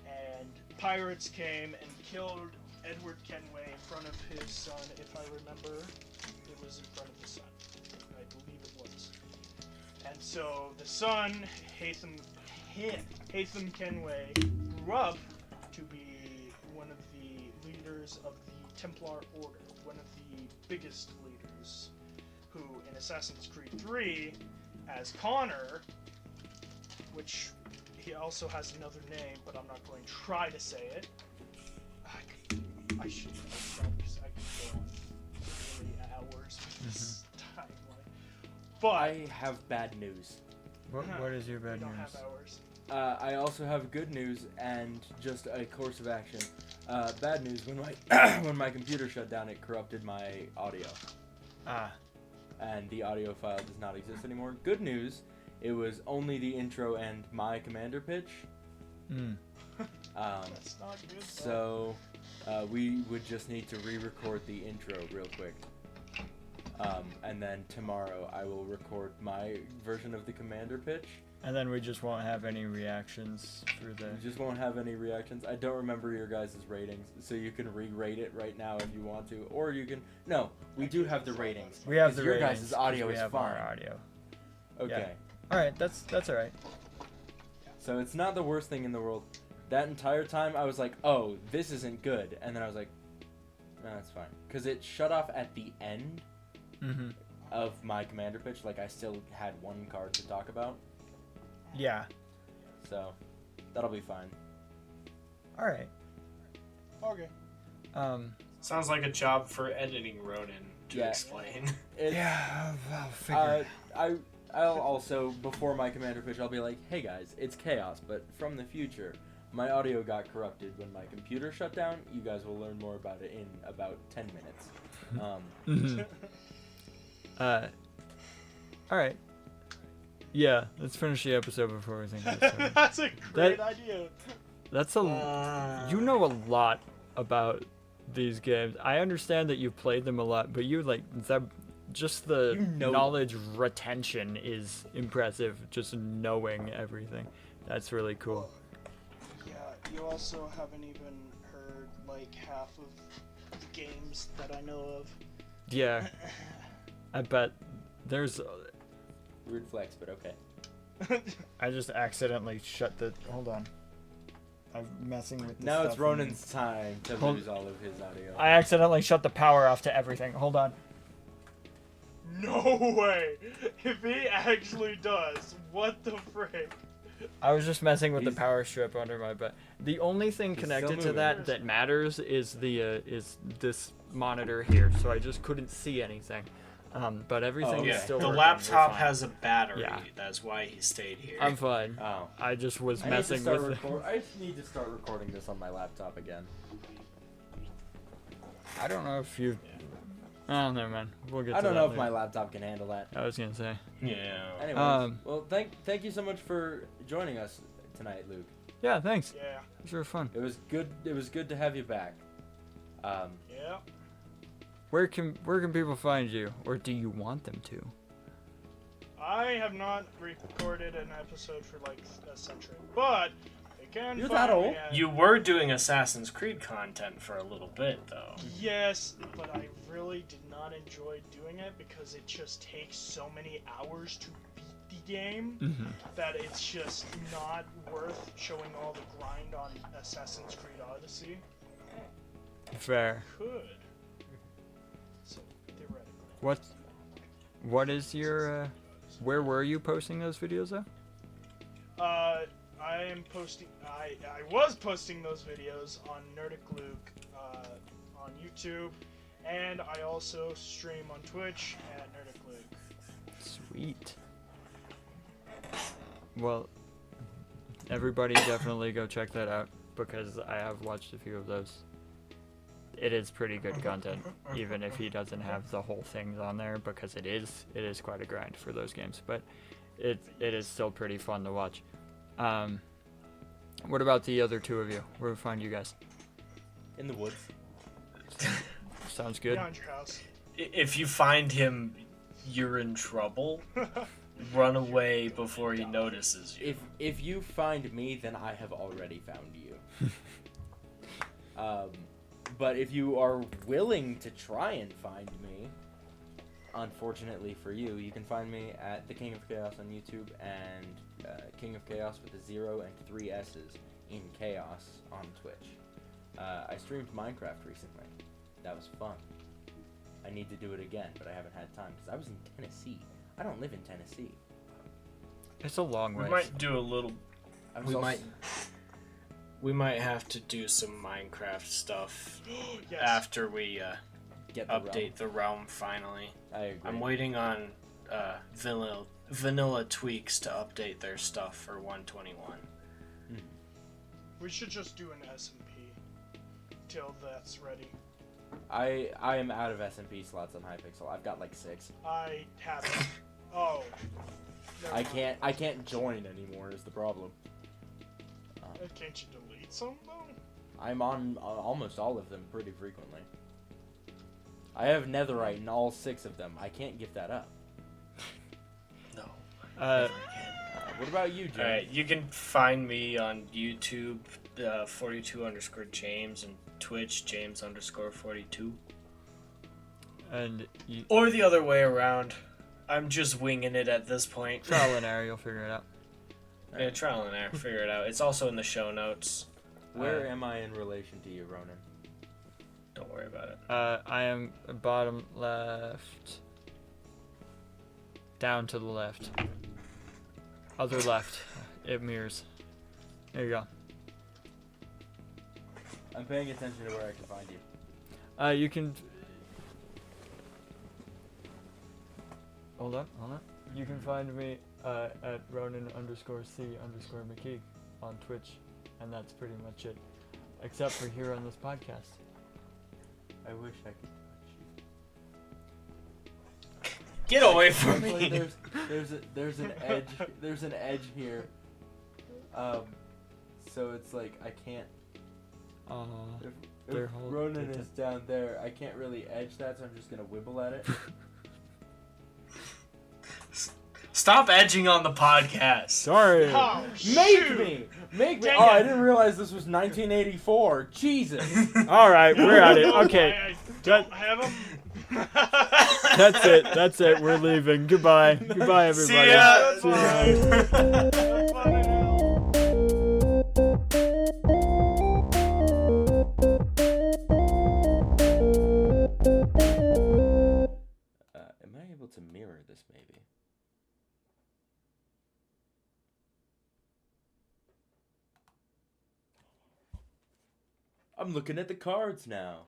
and pirates came and killed Edward Kenway in front of his son. If I remember, it was in front of his son. I believe it was. And so the son, Haytham Kenway, grew up to be one of the leaders of the Templar Order, one of the biggest leaders, who in Assassin's Creed 3, as Connor, which he also has another name, but I'm not going to try to say it. I should know because I could go on literally hours with this timeline. But I have bad news. What is your we bad don't news? have hours. I also have good news and just a course of action. Bad news, when my when my computer shut down, it corrupted my audio. And the audio file does not exist anymore. Good news, it was only the intro and my commander pitch. That's not good. So we would just need to re-record the intro real quick. And then tomorrow I will record my version of the commander pitch. And then we just won't have any reactions for the... You just won't have any reactions. I don't remember your guys' ratings, so you can re-rate it right now if you want to, or you can... No, we do have the ratings. We have the your ratings, guys' audio 'cause we is have fine. our audio. Okay. All right, that's all right. So it's not the worst thing in the world. That entire time I was like, oh, this isn't good. And then I was like, no, that's fine. Because it shut off at the end Mm-hmm. of my commander pitch. Like, I still had one card to talk about. Yeah. So that'll be fine. All right. Okay. Sounds like a job for editing Ronnan to Yeah. explain. I'll figure. I'll also, before my commander pitch, I'll be like, hey guys, it's chaos, but from the future. My audio got corrupted when my computer shut down. You guys will learn more about it in about 10 minutes. All right. Yeah, let's finish the episode before we think of this. That's a great idea. That's you know a lot about these games. I understand that you've played them a lot, but just the You know knowledge retention is impressive. Just knowing everything, that's really cool. Yeah, you also haven't even heard like half of the games that I know of. Yeah, I bet there's. Rude flex, but okay. I just accidentally shut the. Hold on. I'm messing with. Now it's Ronan's time to lose all of his audio. I accidentally shut the power off to everything. Hold on. No way! If he actually does, what the frick? I was just messing with the He's- power strip under my butt. The only thing He's connected still to moving. that matters is is this monitor here. So I just couldn't see anything. But everything okay. is still The working. laptop We're fine. has a battery. Yeah. That's why he stayed here. I'm fine. Oh. I just was I messing with. I just need to start recording this on my laptop again. I don't know if you. Oh, never mind. We'll get. I to don't that know if later. my laptop can handle that. I was gonna say. Yeah. Anyways, well, thank you so much for joining us tonight, Luke. Yeah, thanks. Yeah. These were fun. It was good. It was good to have you back. Yeah. Where can people find you, or do you want them to? I have not recorded an episode for like a century, but they can You're find that me old? at- You were doing Assassin's Creed content for a little bit, though. Yes, but I really did not enjoy doing it because it just takes so many hours to beat the game that it's just not worth showing all the grind on Assassin's Creed Odyssey. Fair. Could. So, theoretically. What is your? Where were you posting those videos though? I am posting. I was posting those videos on NerdicLuke on YouTube, and I also stream on Twitch at NerdicLuke. Sweet. Well, everybody definitely go check that out because I have watched a few of those. It is pretty good content, even if he doesn't have the whole things on there, because it is quite a grind for those games. But it is still pretty fun to watch. What about the other two of you? Where do we find you guys? In the woods. Sounds good. Behind your house. If you find him, you're in trouble. Run away before he notices you. If you find me, then I have already found you. But if you are willing to try and find me, unfortunately for you, you can find me at The King of Chaos on YouTube and King of Chaos with a 0 and 3 S's in Chaos on Twitch. I streamed Minecraft recently. That was fun. I need to do it again, but I haven't had time because I was in Tennessee. I don't live in Tennessee. It's a long way. We might do a little. I was We also- might. We might have to do some Minecraft stuff Yes. after we get the update the realm finally. realm. I agree. I'm waiting on vanilla tweaks to update their stuff for 121. We should just do an SMP till that's ready. I am out of SMP slots on Hypixel. I've got like 6. I haven't. Oh. Never mind. I can't join anymore is the problem. Can't you delete some though? I'm on almost all of them pretty frequently. I have netherite in all 6 of them. I can't give that up. No. What about you, James? Alright, you can find me on YouTube, 42_James, and Twitch, James_42. And you Or the other way around. I'm just winging it at this point. trial and error, you'll figure it out. Yeah, trial and error, figure it out. It's also in the show notes. Where am I in relation to you, Ronan? Don't worry about it. I am bottom left. Down to the left. Other left. It mirrors. There you go. I'm paying attention to where I can find you. You can. Hold on. You can find me at Ronan_C_McKee on Twitch, and that's pretty much it. Except for here on this podcast. I wish I could touch you. Get away from Like, me! there's an edge here. So it's like I can't. If Ronan is down there, I can't really edge that, so I'm just gonna wibble at it. Stop edging on the podcast. Sorry. Oh, Make shoot. me! Dang Oh, I it. didn't realize this was 1984. Jesus! All right, we're at it. No, Okay, I don't have them. that's it. We're leaving. Goodbye. Goodbye, everybody. See ya. See ya. Am I able to mirror this, maybe? I'm looking at the cards now.